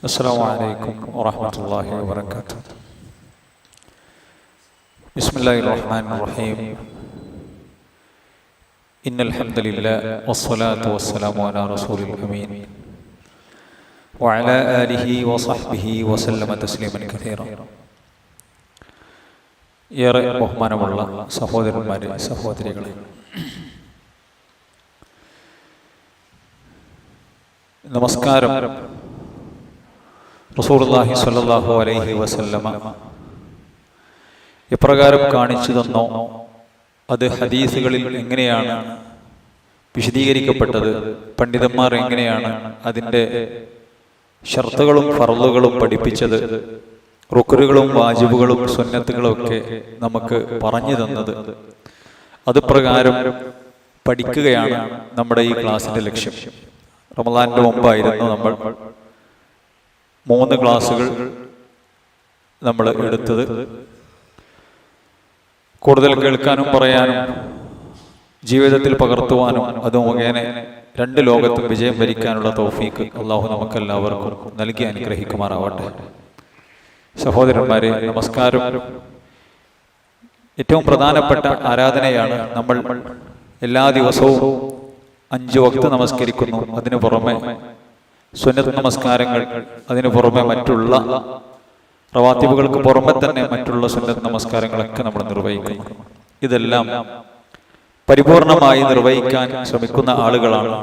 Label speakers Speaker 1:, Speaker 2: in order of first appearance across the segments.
Speaker 1: السلام عليكم ورحمة الله وبركاته. بسم الله الرحمن الرحيم. إن الحمد لله والصلاة والسلام على رسول الأمين وعلى آله وصحبه وسلم تسليما كثيرا. ഏറെ ബഹുമാനമുള്ള സഹോദരന്മാരെ, സഹോദരികളെ, നമസ്കാരം. റസൂലുള്ളാഹി സ്വല്ലല്ലാഹു അലൈഹി വസല്ലമ എപ്രകാരം കാണിച്ചു തന്നോ അത് ഹദീസുകളിൽ എങ്ങനെയാണ് വിശദീകരിക്കപ്പെട്ടത്, പണ്ഡിതന്മാർ എങ്ങനെയാണ് അതിൻ്റെ ഷർത്തുകളും ഫർളുകളും പഠിപ്പിച്ചത്, റുക്നുകളും വാജിബുകളും സുന്നത്തുകളും ഒക്കെ നമുക്ക് പറഞ്ഞു തന്നത്, അത് പ്രകാരം പഠിക്കുകയാണ് നമ്മുടെ ഈ ക്ലാസ്സിൻ്റെ ലക്ഷ്യം. റമളാനിൻ്റെ മുമ്പായിരുന്നു നമ്മൾ 3 ക്ലാസ്സുകൾ നമ്മൾ എടുത്തത്. കൂടുതൽ കേൾക്കാനും പറയാനും ജീവിതത്തിൽ പകർത്തുവാനും അത് മുഖേന 2 ലോകത്തും വിജയം വരിക്കാനുള്ള തൗഫീക്ക് അള്ളാഹു നമുക്കെല്ലാവർക്കും നൽകി അനുഗ്രഹിക്കുമാറാവട്ടെ. സഹോദരന്മാരെ, നമസ്കാരം ഏറ്റവും പ്രധാനപ്പെട്ട ആരാധനയാണ്. നമ്മൾ എല്ലാ ദിവസവും 5 വക്ത് നമസ്കരിക്കുന്നു. അതിനു പുറമെ സുന്നത്ത് നമസ്കാരങ്ങൾ, അതിനു പുറമെ മറ്റുള്ള റവാത്തിബുകൾക്ക് പുറമെ തന്നെ മറ്റുള്ള സുന്നത്ത് നമസ്കാരങ്ങളൊക്കെ നമ്മൾ നിർവഹിക്കുന്നു. ഇതെല്ലാം പരിപൂർണമായി നിർവഹിക്കാൻ ശ്രമിക്കുന്ന ആളുകളാണ്.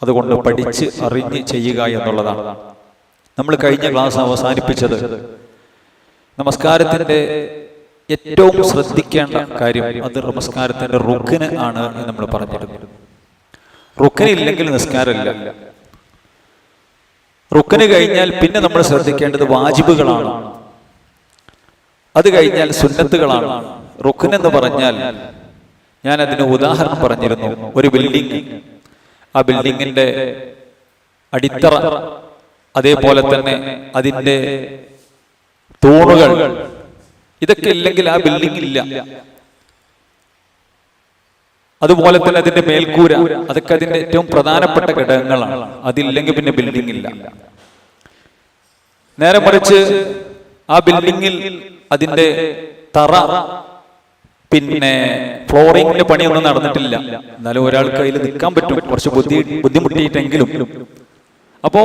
Speaker 1: അതുകൊണ്ട് പഠിച്ച് അറിഞ്ഞ് ചെയ്യുക എന്നുള്ളതാണ്. നമ്മൾ കഴിഞ്ഞ ക്ലാസ് അവസാനിപ്പിച്ചത് നമസ്കാരത്തിൻ്റെ ഏറ്റവും ശ്രദ്ധിക്കേണ്ട കാര്യം അത് നമസ്കാരത്തിൻ്റെ റുക്ന് ആണ് എന്ന് നമ്മൾ പറഞ്ഞിരുന്നു. റുക്ന് ഇല്ലെങ്കിൽ നിസ്കാരമില്ല. റുക്ന് കഴിഞ്ഞാൽ പിന്നെ നമ്മൾ ശ്രദ്ധിക്കേണ്ടത് വാജിബുകളാണ്. അത് കഴിഞ്ഞാൽ സുന്നത്തുകളാണ്. റുക്ന് എന്ന് പറഞ്ഞാൽ, ഞാൻ അതിന് ഉദാഹരണം പറഞ്ഞിരുന്നു, ഒരു ബിൽഡിംഗ്, ആ ബിൽഡിങ്ങിന്റെ അടിത്തറ, അതേപോലെ തന്നെ അതിൻ്റെ തൂണുകൾ, ഇതൊക്കെ ഇല്ലെങ്കിൽ ആ ബിൽഡിംഗ് ഇല്ല. അതുപോലെ തന്നെ അതിന്റെ മേൽക്കൂര, അതൊക്കെ അതിന്റെ ഏറ്റവും പ്രധാനപ്പെട്ട ഘടകങ്ങളാണ്. അതില്ലെങ്കിൽ പിന്നെ ബിൽഡിംഗ് ഇല്ല. നേരെ മറിച്ച് ആ ബിൽഡിങ്ങിൽ അതിന്റെ തറ, പിന്നെ ഫ്ലോറിങ്ങിന്റെ പണിയൊന്നും നടന്നിട്ടില്ല. എന്നാലും ഒരാൾക്ക് അതിൽ നിൽക്കാൻ പറ്റും, കുറച്ച് ബുദ്ധിമുട്ടിയിട്ടെങ്കിലും. അപ്പോ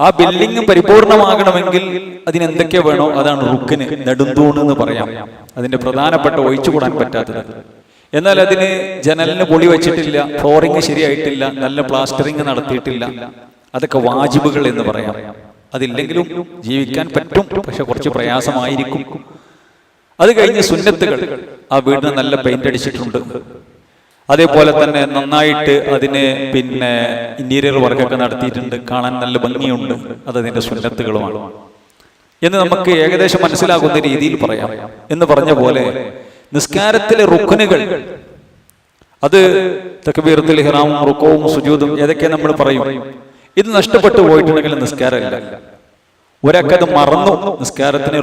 Speaker 1: ആ ബിൽഡിംഗ് പരിപൂർണമാകണമെങ്കിൽ അതിനെന്തൊക്കെ വേണോ അതാണ് റുക്ന്, നെടുന്തൂണ് എന്ന് പറയാം. അതിന്റെ പ്രധാനപ്പെട്ട ഒഴിച്ചുകൂടാൻ പറ്റാത്തത്. എന്നാൽ അതിന് ജനലിന് പൊളി വെച്ചിട്ടില്ല, ഫ്ലോറിങ് ശരിയായിട്ടില്ല, നല്ല പ്ലാസ്റ്ററിങ് നടത്തിയിട്ടില്ല. അതൊക്കെ വാജിബുകൾ എന്ന് പറയാം. അതില്ലെങ്കിലും ജീവിക്കാൻ പറ്റും, പക്ഷെ കുറച്ച് പ്രയാസമായിരിക്കും. അത് കഴിഞ്ഞ് സുന്നത്തുകൾ, ആ വീടിന് നല്ല പെയിന്റ് അടിച്ചിട്ടുണ്ട്, അതേപോലെ തന്നെ നന്നായിട്ട് അതിന് പിന്നെ ഇന്റീരിയർ വർക്കൊക്കെ നടത്തിയിട്ടുണ്ട്, കാണാൻ നല്ല ഭംഗിയുണ്ട്. അതതിന്റെ സുന്നത്തുകളുമാണ് എന്ന് നമുക്ക് ഏകദേശം മനസ്സിലാകുന്ന രീതിയിൽ പറയാം. എന്ന് പറഞ്ഞ പോലെ നിസ്കാരത്തിലെ റുക്നുകൾ, അത് തക്ബീറത്തുൽ ഇഹ്റാമും റുക്കൂഉം സുജൂദും ഏതൊക്കെ നമ്മൾ പറയും. ഇത് നഷ്ടപ്പെട്ടു പോയിട്ടുണ്ടെങ്കിൽ നിസ്കാരമില്ല. ഒരാൾക്കത് മറന്നു, നിസ്കാരത്തിന്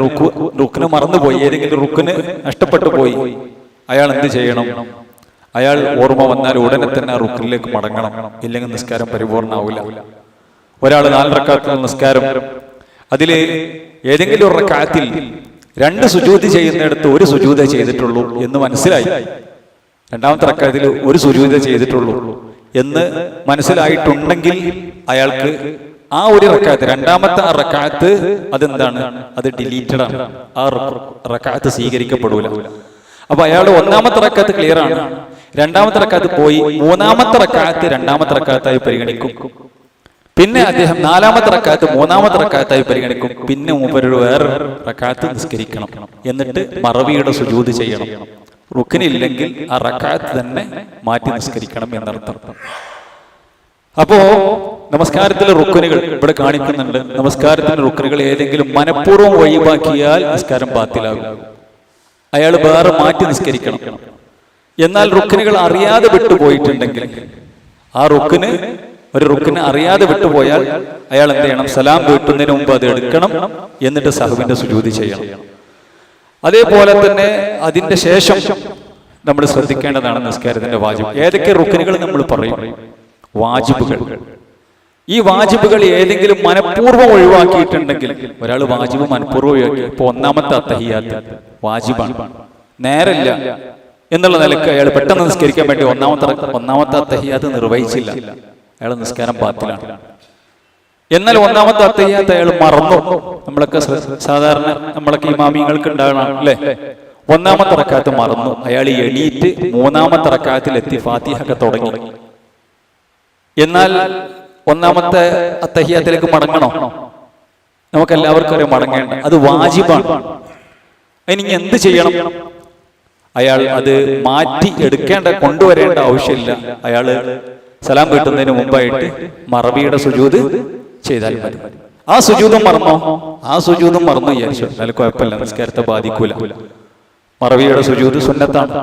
Speaker 1: റുക്ന് മറന്നുപോയി, ഏതെങ്കിലും റുക്ന് നഷ്ടപ്പെട്ടു പോയി, അയാൾ എന്ത് ചെയ്യണം? അയാൾ ഓർമ്മ വന്നാൽ ഉടനെ തന്നെ ആ റുക്നിലേക്ക് മടങ്ങണം, ഇല്ലെങ്കിൽ നിസ്കാരം പരിപൂർണ്ണമാവില്ല. ഒരാൾ 4 റക്അത്ത് നിസ്കാരം, അതില് ഏതെങ്കിലും ഒരു റക്അത്തിൽ 2 സുജൂദ് ചെയ്യുന്നിടത്ത് 1 സുജൂദേ ചെയ്തിട്ടുള്ളൂ എന്ന് മനസ്സിലായി. 2ാമത്തെ റക്അത്തിൽ 1 സുജൂദേ ചെയ്തിട്ടുള്ളൂ എന്ന് മനസ്സിലായിട്ടുണ്ടെങ്കിൽ അയാൾക്ക് ആ ഒരു റക്അത്ത്, 2ാമത്തെ ആ റക്അത്ത് അതെന്താണ്? അത് ഡിലീറ്റഡ് ആണ്. ആ റക്അത്ത് സ്വീകരിക്കപ്പെടൂല. അപ്പൊ അയാൾ 1ാമത്തെ റക്അത്ത് ക്ലിയർ ആണ്, 2ാമത്തെ റക്അത്ത് പോയി, 3ാമത്തെ റക്അത്ത് 2ാമത്തെ റക്അത്തായി പരിഗണിക്കും. പിന്നെ അദ്ദേഹം 4ാമത്തെ റക്അത്ത് 3ാമത്തെ റക്അത്തായി പരിഗണിക്കും. പിന്നെ മൂപ്പര് വേറെ റക്അത്ത് നിസ്കരിക്കണം. എന്നിട്ട് മറവിയുടെ സുജൂദ് ചെയ്യണം. റുക്നില്ലെങ്കിൽ ആ റക്അത്ത് തന്നെ മാറ്റി നിസ്കരിക്കണം എന്നർത്ഥം. അപ്പോ നമസ്കാരത്തിലെ റുക്നുകൾ ഇവിടെ കാണിക്കുന്നുണ്ട്. നമസ്കാരത്തിന്റെ റുക്നുകൾ ഏതെങ്കിലും മനഃപൂർവ്വം ഒഴിവാക്കിയാൽ നിസ്കാരം ബാത്തിലാകും. അയാൾ വേറെ മാറ്റി നിസ്കരിക്കണം. എന്നാൽ റുക്നുകൾ അറിയാതെ വിട്ടുപോയിട്ടുണ്ടെങ്കിൽ, ആ ഒരു റുക്ന് അറിയാതെ വിട്ടുപോയാൽ അയാൾ എന്ത് ചെയ്യണം? സലാം വീട്ടുന്നതിന് മുമ്പ് അത് എടുക്കണം, എന്നിട്ട് സഹവിന്റെ സുജൂദ് ചെയ്യണം. അതേപോലെ തന്നെ അതിന്റെ ശേഷം നമ്മൾ ശ്രദ്ധിക്കേണ്ടതാണ് നിസ്കാരത്തിന്റെ വാജിബ്. ഏതൊക്കെ റുക്നുകൾ നമ്മൾ പറയും? വാജിബുകൾ. ഈ വാജിബുകൾ ഏതെങ്കിലും മനഃപൂർവ്വം ഒഴിവാക്കിയിട്ടുണ്ടെങ്കിൽ, ഒരാൾ വാജിബ് മനഃപൂർവ്വം ഒഴിവാക്കി, ഇപ്പൊ ഒന്നാമത്തെ അത്തഹിയ്യാത്ത് വാജിബാണ്, നേരല്ല എന്നുള്ള നിലക്ക് അയാൾ പെട്ടെന്ന് നിസ്കരിക്കാൻ വേണ്ടി ഒന്നാമത്തെ അത്തഹിയ്യാത്ത് നിർവഹിച്ചില്ല, അയാൾ നിസ്കാരം ബാത്തിലാണ്. എന്നാൽ ഒന്നാമത്തെ അത്തഹിയ്യാത്ത് അയാൾ മറന്നു. നമ്മളൊക്കെ സാധാരണ നമ്മളൊക്കെ ഇമാമിങ്ങൾക്ക് ഉണ്ടാകണം അല്ലേ, ഒന്നാമത്തെ റക്അത്ത് മറന്നു, അയാൾ എണീറ്റ് മൂന്നാമത്തെ റക്അത്തിലെത്തി ഫാത്തിഹ ഒക്കെ തുടങ്ങി. എന്നാൽ ഒന്നാമത്തെ അത്തഹിയ്യാത്തിലേക്ക് മടങ്ങണോ? നമുക്കെല്ലാവർക്കും അറിയാം മടങ്ങേണ്ട, അത് വാജിബാണ്. അതിന് എന്ത് ചെയ്യണം? അയാൾ അത് മാറ്റി എടുക്കേണ്ട, കൊണ്ടുവരേണ്ട ആവശ്യമില്ല. അയാൾ സലാം കിട്ടുന്നതിന് മുമ്പായിട്ട് മറവിയുടെ സുജൂദ് ചെയ്താൽ മതി. ആ സുജൂദും മറന്നോ? ആ സുജൂദും മറന്നു വിചാരിച്ചു, അതിൽ കുഴപ്പമില്ല, നിസ്കാരത്തെ ബാധിക്കൂല. മറവിയുടെ സുജൂദ് സുന്നത്താണ്.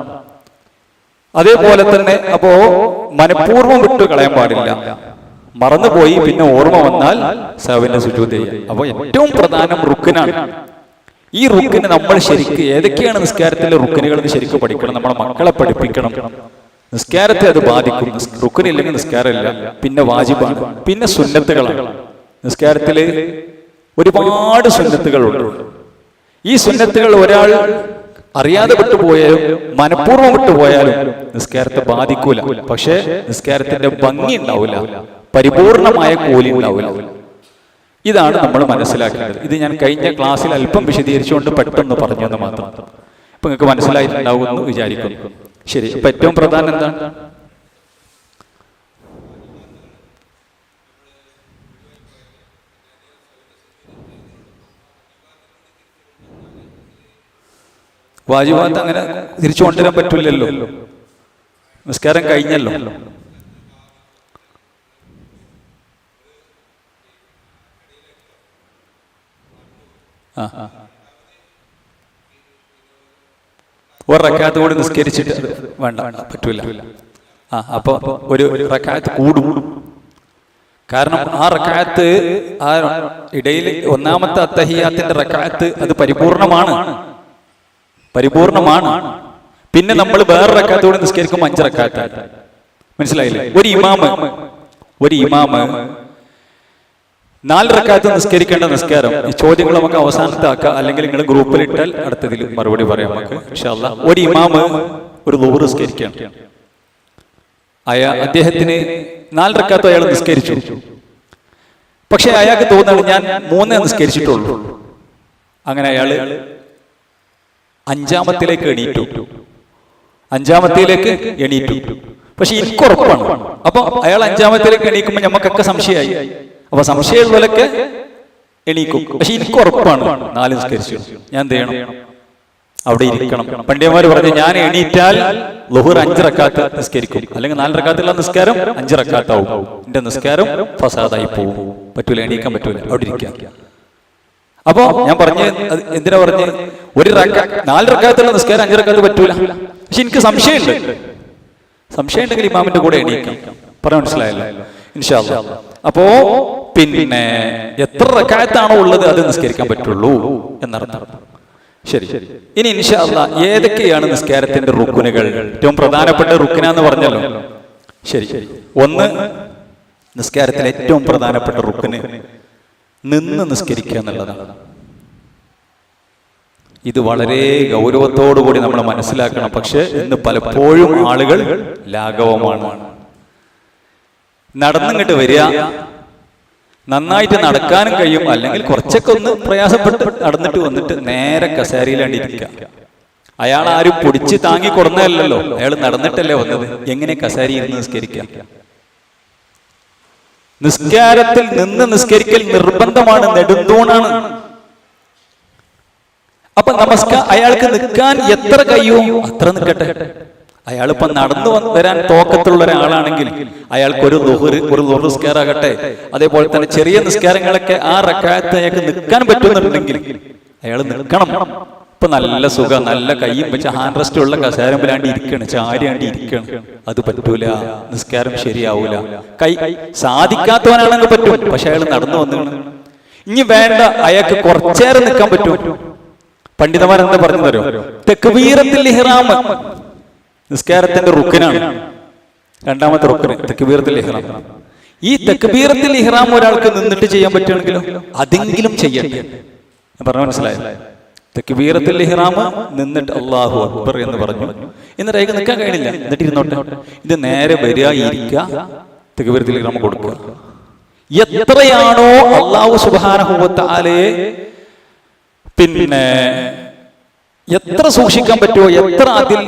Speaker 1: അതേപോലെ തന്നെ അപ്പോ മനഃപൂർവ്വം വിട്ടു കളയാൻ പാടില്ല. മറന്നുപോയി പിന്നെ ഓർമ്മ വന്നാൽ സഹവിന്റെ സുജൂദ് ചെയ്യാം. അപ്പൊ ഏറ്റവും പ്രധാനം റുക്കിനാണ്. ഈ റുക്കിന് നമ്മൾ ശരിക്ക് ഏതൊക്കെയാണ് നിസ്കാരത്തിലെ റുക്കിനുകൾ എന്ന് ശരിക്കും പഠിക്കണം, നമ്മളെ മക്കളെ പഠിപ്പിക്കണം. നിസ്കാരത്തെ അത് ബാധിക്കും. റുക്കിനില്ലെങ്കിൽ നിസ്കാരമില്ല. പിന്നെ വാജിബാണ്, പിന്നെ സുന്നത്തുകളാണ്. നിസ്കാരത്തില് ഒരുപാട് സുന്നത്തുകളുണ്ട്. ഈ സുന്നത്തുകൾ ഒരാൾ അറിയാതെ വിട്ടുപോയാലും മനഃപൂർവ്വം വിട്ടുപോയാലും നിസ്കാരത്തെ ബാധിക്കൂല. പക്ഷെ നിസ്കാരത്തിന്റെ ഭംഗി ഉണ്ടാവില്ല, പരിപൂർണമായ കൂലി ഉണ്ടാവില്ല. ഇതാണ് നമ്മൾ മനസ്സിലാക്കേണ്ടത്. ഇത് ഞാൻ കഴിഞ്ഞ ക്ലാസ്സിൽ അല്പം വിശദീകരിച്ചുകൊണ്ട് പെട്ടെന്ന് പറഞ്ഞു എന്ന് മാത്രം. ഇപ്പൊ നിങ്ങൾക്ക് മനസ്സിലായിട്ടുണ്ടാവുമെന്ന് വിചാരിക്കുന്നു. ശരി, ഇപ്പൊ ഏറ്റവും പ്രധാനം എന്താണ്? വാജിബാത്ത് അങ്ങനെ തിരിച്ചു കൊണ്ടുവരാൻ പറ്റില്ലല്ലോ, നിസ്കാരം കഴിഞ്ഞല്ലോ. ഒരു റക്അത്ത് കൂടി നിസ്കരിച്ചിട്ട് വേണ്ട, പറ്റൂല. അപ്പൊ ഒരു റക്അത്ത് കൂടും. കാരണം ആ റക്അത്ത്, ആ ഇടയിൽ ഒന്നാമത്തെ അത്തഹിയ്യാത്തിന്റെ റക്അത്ത് അത് പരിപൂർണമാണ്. പിന്നെ നമ്മൾ വേറെ റക്അത്ത് കൂടി നിസ്കരിക്കുമ്പോൾ 5 റക്അത്ത്. മനസ്സിലായില്ലേ? ഒരു ഇമാമ് 4 റക്അത്ത് നിസ്കരിക്കേണ്ട നിസ്കാരം. ഈ ചോദ്യങ്ങൾ നമുക്ക് അവസാനത്തെ ആക്കാം, അല്ലെങ്കിൽ നിങ്ങൾ ഗ്രൂപ്പിലിട്ടാൽ അടുത്തതിൽ മറുപടി പറയാം നമുക്ക് ഇൻഷാ അല്ലാഹ്. ഒരു ഇമാമ് ഒരു ളുഹ്ർ നിസ്കരിക്കാം. അദ്ദേഹത്തിന് 4 റക്അത്ത് അയാൾ നിസ്കരിച്ചു. പക്ഷെ അയാൾക്ക് തോന്നുന്നത് ഞാൻ 3 നിസ്കരിച്ചിട്ടുള്ളൂ. അങ്ങനെ അയാള് 5ാമത്തിലേക്ക് എണീറ്റു. പക്ഷെ എനിക്ക് ഉറപ്പാണ്. അപ്പൊ അയാൾ 5ാമത്തിലേക്ക് എണീക്കുമ്പോൾ നമുക്കൊക്കെ സംശയമായി. അപ്പൊ സംശയമുള്ളവരൊക്കെ എണീക്കും. പക്ഷെ എനിക്ക് ഉറപ്പാണ് 4 നിസ്കരിച്ചു, ഞാൻ എന്ത് ചെയ്യണം? അവിടെ ഇരിക്കണം. പണ്ഡിതന്മാർ പറഞ്ഞു, ഞാൻ എണീറ്റാൽ ളുഹ്ർ 5 റക്അത്ത് നിസ്കരിക്കും, അല്ലെങ്കിൽ 4 റക്അത്തുള്ള നിസ്കാരം 5 റക്അത്താവും. എന്റെ നിസ്കാരം ഫസാദായി പോകും. പറ്റൂല, എണീക്കാൻ പറ്റൂല, അവിടെ ഇരിക്കാം. അപ്പോ ഞാൻ പറഞ്ഞ് എന്തിനാ പറഞ്ഞ്, 4 റക്അത്തുള്ള നിസ്കാരം 5 റക്അത്ത് പറ്റൂല. പക്ഷെ എനിക്ക് സംശയം ഉണ്ടെങ്കിൽ ഇമാമിന്റെ കൂടെ എണീക്കാം. പറഞ്ഞ മനസ്സിലായല്ലോ ഇൻഷാ അല്ലാഹ്. അപ്പോ പിന്നെ എത്ര റക്അത്താണോ ഉള്ളത് അത് നിസ്കരിക്കാൻ പറ്റുള്ളൂ എന്നർത്ഥം. ശരി, ഇനി ഇൻഷാ അല്ലാഹ് ഏതൊക്കെയാണ് നിസ്കാരത്തിന്റെ റുക്നുകൾ? ഏറ്റവും പ്രധാനപ്പെട്ട റുക്നാന്ന് പറഞ്ഞല്ലോ. ശരി, ഒന്ന് നിസ്കാരത്തിലെ ഏറ്റവും പ്രധാനപ്പെട്ട റുക്ന് നിന്ന് നിസ്കരിക്കുക എന്നുള്ളതാണ്. ഇത് വളരെ ഗൗരവത്തോടുകൂടി നമ്മൾ മനസ്സിലാക്കണം. പക്ഷെ ഇന്ന് പലപ്പോഴും ആളുകൾ ലാഘവമാണ്. നടന്നിങ്ങോട്ട് വരിക, നന്നായിട്ട് നടക്കാനും കഴിയും, അല്ലെങ്കിൽ കുറച്ചൊക്കെ ഒന്ന് പ്രയാസപ്പെട്ട് നടന്നിട്ട് വന്നിട്ട് നേരെ കസേരയിലാണ്ടിരിക്കുക. അയാൾ ആരും പൊടിച്ച് താങ്ങി കൊടുന്നതല്ലോ, അയാൾ നടന്നിട്ടല്ലേ വന്നത്. എങ്ങനെ കസേരയിൽ നിസ്കരിക്കാം? നിസ്കാരത്തിൽ നിന്ന് നിസ്കരിക്കൽ നിർബന്ധമാണ്, നെടുന്തൂണാണ്. അപ്പൊ അയാൾക്ക് നിൽക്കാൻ എത്ര കഴിയുമോ അത്ര നിൽക്കട്ടെ. അയാളിപ്പോ നടന്നു വരാൻ തോക്കത്തുള്ള ഒരാളാണെങ്കിൽ അയാൾക്ക് ഒരു ളുഹ്ർ നിസ്കാരാകട്ടെ, അതേപോലെ തന്നെ ചെറിയ നിസ്കാരങ്ങളൊക്കെ ആ റക്അത്ത് അയാൾക്ക് നിൽക്കാൻ പറ്റുന്നുണ്ടെങ്കിൽ അയാൾ നിൽക്കണം. ഇപ്പൊ നല്ല സുഖം, നല്ല കയ്യും വെച്ച് ഹാൻഡ് റെസ്റ്റ് ഉള്ള കസേരമ്പിലാണ്ടി ഇരിക്കണം, ചാരിയാണ്ടി ഇരിക്കണം. അത് പറ്റൂല, നിസ്കാരം ശരിയാവൂല. കൈ സാധിക്കാത്തവനാണെങ്കിൽ പറ്റും, പക്ഷെ അയാൾ നടന്നു വന്നു. ഇനി വേണ്ട, അയാൾക്ക് കുറച്ചേരം നിൽക്കാൻ പറ്റും. പണ്ഡിതന്മാർ എന്താ പറഞ്ഞു തരും? തക്ബീറത്തുൽ ഇഹ്റാം നിസ്കാരത്തിന്റെ റുക്നാണ്. 2ാമത്തെ റുക്ന് തക്ബീറത്തുൽ ഇഹ്റാം. ഈ തക്ബീറത്തുൽ ഇഹ്റാം ഒരാൾക്ക് നിന്നിട്ട് ചെയ്യാൻ പറ്റുകയാണെങ്കിലോ അതെങ്കിലും ചെയ്യട്ടെ. ഞാൻ പറഞ്ഞ മനസ്സിലായോ? തക്ബീറത്തുൽ ഇഹ്റാം നിന്നിട്ട് അല്ലാഹു അക്ബർ എന്ന് പറഞ്ഞു, എന്നിട്ട് അയാൾക്ക് നിൽക്കാൻ കഴിയില്ല, എന്നിട്ട് ഇരുന്നോട്ടെ. ഇത് നേരെ വരിക, ഇരിക്കുക, തക്ബീറത്തുൽ ഇഹ്റാം കൊടുക്കുക. എത്രയാണോ അല്ലാഹു സുബ്ഹാനഹു വ തആലയെ പിന്നെ എത്ര സൂക്ഷിക്കാൻ പറ്റുമോ, എത്ര അതിൽ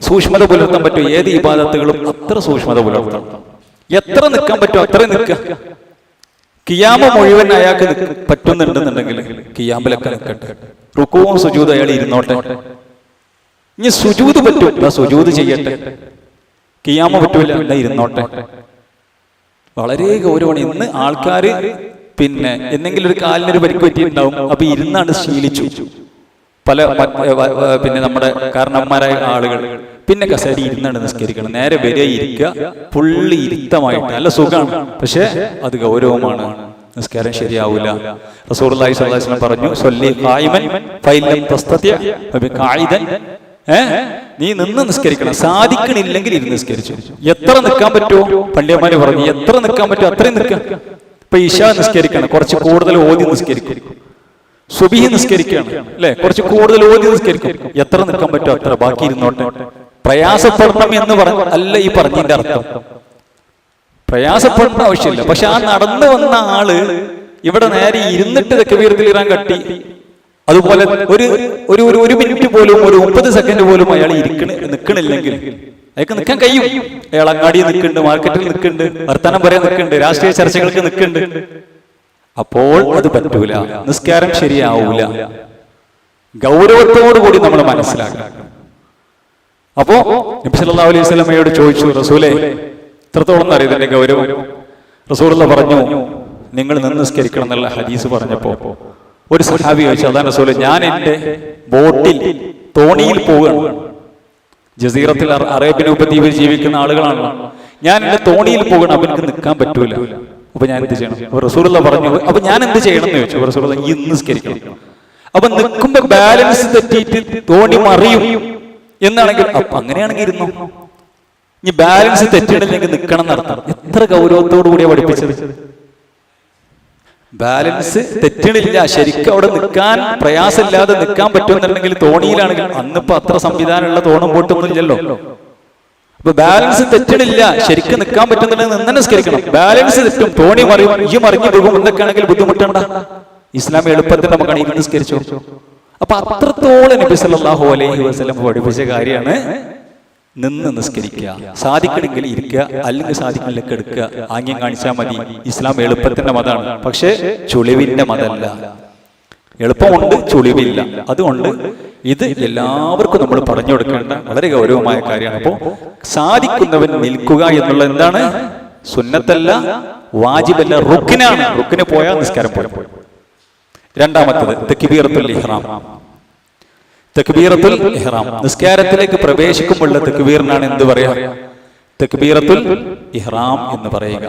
Speaker 1: സൂക്ഷ്മത പുലർത്താൻ പറ്റുമോ, ഏത് ഇബാദത്തുകളും അത്ര സൂക്ഷ്മത പുലർത്തണം. എത്ര നിൽക്കാൻ പറ്റുമോ അത്ര നിൽക്കുക. കിയാമ മുഴുവൻ അയാൾക്ക് പറ്റുന്നുണ്ടെന്നുണ്ടെങ്കിൽ കിയാമിലൊക്കെ നിൽക്കട്ടെ. റുക്കുവും സുജൂദും അയാൾ ഇരുന്നോട്ടെ. ഇനി സുജൂദ് പറ്റും, സുജൂദ് ചെയ്യട്ടെ. കിയാമ പറ്റൂല, എന്നാ ഇരുന്നോട്ടെ. വളരെ ഗൗരവമാണ്. ഇന്ന് ആൾക്കാര് പിന്നെ എന്തെങ്കിലും ഒരു കാലിനൊരു പരിക്ക് പറ്റിയിട്ടുണ്ടാവും, അപ്പൊ ഇരുന്നാണ് ശീലിച്ചു പല പിന്നെ നമ്മുടെ കാരണന്മാരായ ആളുകൾ. പിന്നെ കസേര ഇരുന്നാണ് നിസ്കരിക്കണം. നേരെ വരെ ഇരിക്കുക, പുള്ളി ഇരുത്തമായിട്ട് നല്ല സുഖമാണ്, പക്ഷെ അത് ഗൗരവമാണ്, നിസ്കാരം ശരിയാവൂല. റസൂലുള്ളാഹി സ്വല്ലല്ലാഹു അലൈഹി വസല്ലം പറഞ്ഞു, സ്വല്ലി ഖായിമൻ ഫഇല്ലം തസ്തതി ഫബിഖായിദൻ. നീ നിന്ന് നിസ്കരിക്കണം, സാധിക്കണില്ലെങ്കിൽ ഇരുന്ന് നിസ്കരിച്ചു. എത്ര നിൽക്കാൻ പറ്റുമോ പണ്ഡിതന്മാര് പറഞ്ഞു, എത്ര നിൽക്കാൻ പറ്റുമോ അത്രയും നിൽക്കുക. ഇപ്പൊ ഇശാ നിസ്കരിക്കണം, കുറച്ച് കൂടുതൽ ഓതി നിസ്കരിക്കും. സുബഹി നിസ്കരിക്കുകയാണ് അല്ലെ, കുറച്ച് കൂടുതൽ ഓതി നിസ്കരിക്കും. എത്ര നിൽക്കാൻ പറ്റുമോ അത്ര, ബാക്കി ഇരുന്നോട്ടെ. പ്രയാസപ്പെടണം എന്ന് പറഞ്ഞ അല്ല ഈ പറഞ്ഞതിന്റെ അർത്ഥം. പ്രയാസപ്പെടേണ്ട ആവശ്യമില്ല. പക്ഷെ ആ നടന്നു വന്ന ആള് ഇവിടെ നേരെ ഇരുന്നിട്ട് തക്ബീറത്തുൽ ഇഹ്റാം കട്ടി, അതുപോലെ ഒരു മിനിറ്റ് പോലും, ഒരു 30 സെക്കൻഡ് പോലും അയാൾ നിൽക്കണില്ലെങ്കിൽ അയാൾക്ക് നിൽക്കാൻ കഴിയും. അയാൾ അങ്ങാടിയിൽ നിൽക്കുന്നുണ്ട്, മാർക്കറ്റിൽ നിൽക്കുന്നുണ്ട്, വർത്തമാനം പറയാൻ നിൽക്കുന്നുണ്ട്, രാഷ്ട്രീയ ചർച്ചകൾക്ക് നിൽക്കുന്നുണ്ട്. അപ്പോൾ അത് പറ്റൂല, നിസ്കാരം ശരിയാവൂല. ഗൗരവത്തോടു കൂടി നമ്മൾ മനസ്സിലാക്കണം. അപ്പോ നബി സല്ലല്ലാഹു അലൈഹി വസല്ലമയോട് ചോദിച്ചു, റസൂലേ ഇത്രത്തോളം അറിയതിന്റെ ഗൗരവം. റസൂലുള്ളാഹി പറഞ്ഞു, നിങ്ങൾ നിന്ന് നിസ്കരിക്കണം എന്നുള്ള ഹദീസ് പറഞ്ഞപ്പോ ഒരു സഹാബി ചോദിച്ചു, അതാണ് റസൂലേ, ഞാൻ എന്റെ ബോട്ടിൽ തോണിയിൽ പോവുകയാണ്. ജസീറത്തിൽ അറേബ്യൻ ഉപദ്വീപിൽ ജീവിക്കുന്ന ആളുകളാണല്ലോ. ഞാൻ എന്റെ തോണിയിൽ പോകണം, അപ്പൊ എനിക്ക് നിൽക്കാൻ പറ്റൂല. അപ്പൊ ഞാൻ എന്ത് ചെയ്യണം? അപ്പൊ റസൂലുള്ളാഹി പറഞ്ഞു, അപ്പൊ ഞാൻ എന്ത് ചെയ്യണം എന്ന് ചോദിച്ചു. റസൂലുള്ളാഹി ഇന്ന് നിസ്കരിക്കണം. അപ്പൊ നിൽക്കുമ്പോ ബാലൻസ് തെറ്റിയിട്ട് തോണി മറിയും എന്നാണെങ്കിൽ, അപ്പൊ അങ്ങനെയാണെങ്കിൽ ഇരുന്നോ. ഇനി ബാലൻസ് തെറ്റിയിട്ടില്ലെങ്കിൽ നിൽക്കണം എന്നർത്ഥം. എത്ര ഗൗരവത്തോടു കൂടിയാണ് പഠിപ്പിച്ചത്. ബാലൻസ് തെറ്റണില്ല, ശരിക്കും അവിടെ നിൽക്കാൻ പ്രയാസമില്ലാതെ നിൽക്കാൻ പറ്റുമെന്നുണ്ടെങ്കിൽ തോണിയിലാണെങ്കിൽ, അന്നിപ്പോ അത്ര സംവിധാനമുള്ള തോണും പോട്ടൊന്നും ഇല്ലല്ലോ. അപ്പൊ ബാലൻസ് തെറ്റണില്ല, ശരിക്കും നിൽക്കാൻ പറ്റുന്നുണ്ടെങ്കിൽ നിന്ന് നിസ്കരിക്കണം. ബാലൻസ് തെറ്റും, തോണി മറിയും, ഈ മറിഞ്ഞു പോകും എന്നൊക്കെ ആണെങ്കിൽ ബുദ്ധിമുട്ടണ്ട. ഇസ്ലാം എളുപ്പത്തിൽ നമുക്കാണ് ഇരുന്ന് നിസ്കരിച്ചു. അപ്പൊ അത്രത്തോളം നബി സല്ലല്ലാഹു അലൈഹി വസല്ലം പഠിപ്പിച്ച കാര്യമാണ് നിന്ന് നിസ്കരിക്കുക. സാധിക്കണമെങ്കിൽ ഇരിക്കുക, അല്ലെങ്കിൽ സാധിക്കണമെങ്കിൽ എടുക്കുക. ആംഗ്യം കാണിച്ചാൽ മതി. ഇസ്ലാം എളുപ്പത്തിന്റെ മതമാണ്, പക്ഷെ ചുളിവിന്റെ മതമല്ല. എളുപ്പമുണ്ട്, ചുളിവില്ല. അതുകൊണ്ട് ഇത് എല്ലാവർക്കും നമ്മൾ പറഞ്ഞു കൊടുക്കേണ്ട വളരെ ഗൗരവമായ കാര്യമാണ്. അപ്പോ സാധിക്കുന്നവൻ നിൽക്കുക എന്നുള്ളത് എന്താണ്? സുന്നത്തല്ല, വാജിബല്ല, റുക്നാണ്. റുക്കിന് പോയാൽ നിസ്കാരം പോയ. രണ്ടാമത്തത് തക്ബീറത്തുൽ ഇഹ്റാം. തക്ബീറത്തുൽ ഇഹ്റാം നിസ്കാരത്തിലേക്ക് പ്രവേശിക്കുമ്പോഴുള്ള തക്ബീറിനാണ് എന്ത് പറയാ? തക്ബീറത്തുൽ ഇഹ്റാം എന്ന് പറയുക.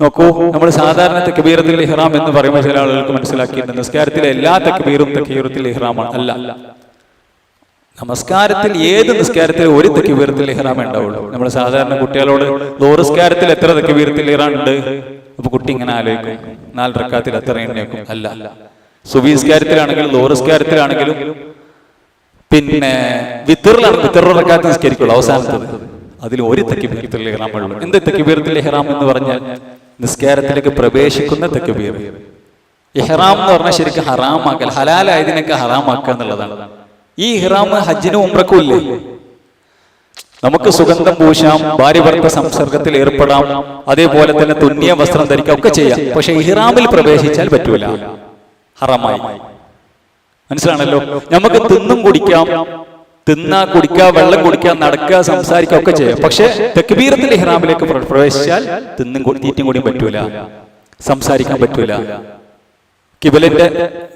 Speaker 1: നോക്കൂ, നമ്മൾ സാധാരണ തക്ബീറത്തുൽ ഇഹ്റാം എന്ന് പറയുമ്പോൾ ചില ആളുകൾക്ക് മനസ്സിലാക്കിയിട്ടുണ്ട് നിസ്കാരത്തിലെ എല്ലാ തക്ബീറും തക്ബീറത്തുൽ ഇഹ്റാമാണ്. അല്ല, നമസ്കാരത്തിൽ ഏത് നിസ്കാരത്തിൽ ഒരു തക്ബീറത്തുൽ ഇഹ്റാം ഉണ്ടാവുള്ളൂ. നമ്മൾ സാധാരണ കുട്ടികളോട് ദോറസ്കാരത്തിൽ എത്ര തക്ബീറത്തുൽ ഇഹ്റാം ഉണ്ട്, അപ്പൊ കുട്ടി ഇങ്ങനെ ആലോചിക്കും, 4 റക്അത്തിൽ എത്ര എണ്ണേക്കും. അല്ല, സുബഹിസ്കാരത്തിലാണെങ്കിലും ദോറസ്കാരത്തിലാണെങ്കിലും പിന്നെ വിത്തറിലാണ്, വിത്തർ റക്അത്ത് നിസ്കരിക്കുള്ളൂ അവസാനത്തത്. അതിൽ ഒരു തക്ബീറത്തുൽ ഇഹ്റാം ഉള്ളൂ. എന്ത് തക്ബീറത്തുൽ ഇഹ്റാം എന്ന് പറഞ്ഞാൽ നിസ്കാരത്തിലേക്ക് പ്രവേശിക്കുന്ന തക്ബീർ. ഇഹ്റാം എന്ന് പറഞ്ഞാൽ ശരിക്കും ഹറാമാക്കൽ, ഹലാലായതിനൊക്കെ ഹറാമാക്കുക എന്നുള്ളതാണ്. ഈ ഇഹ്റാം ഹജ്ജിനും ഉംറക്കും ഇല്ലേ? നമുക്ക് സുഗന്ധം പൂശാം, ഭാര്യ ഭർത്ത സംസർഗത്തിൽ ഏർപ്പെടാം, അതേപോലെ തന്നെ തുന്നിയ വസ്ത്രം ധരിക്കാം, ഒക്കെ ചെയ്യാം. പക്ഷെ ഇഹ്റാമിൽ പ്രവേശിച്ചാൽ പറ്റൂല, ഹറാമായി. മനസ്സിലാണല്ലോ? നമുക്ക് തിന്നും കുടിക്കാം, കുടിക്കുക, വെള്ളം കുടിക്കുക, നടക്കുക, സംസാരിക്കുക, ഒക്കെ ചെയ്യാം. പക്ഷെ തക്ബീറത്തുൽ ഇഹ്റാമിലേക്ക് പ്രവേശിച്ചാൽ തീറ്റും കൂടിയും പറ്റൂല, സംസാരിക്കാൻ പറ്റൂല,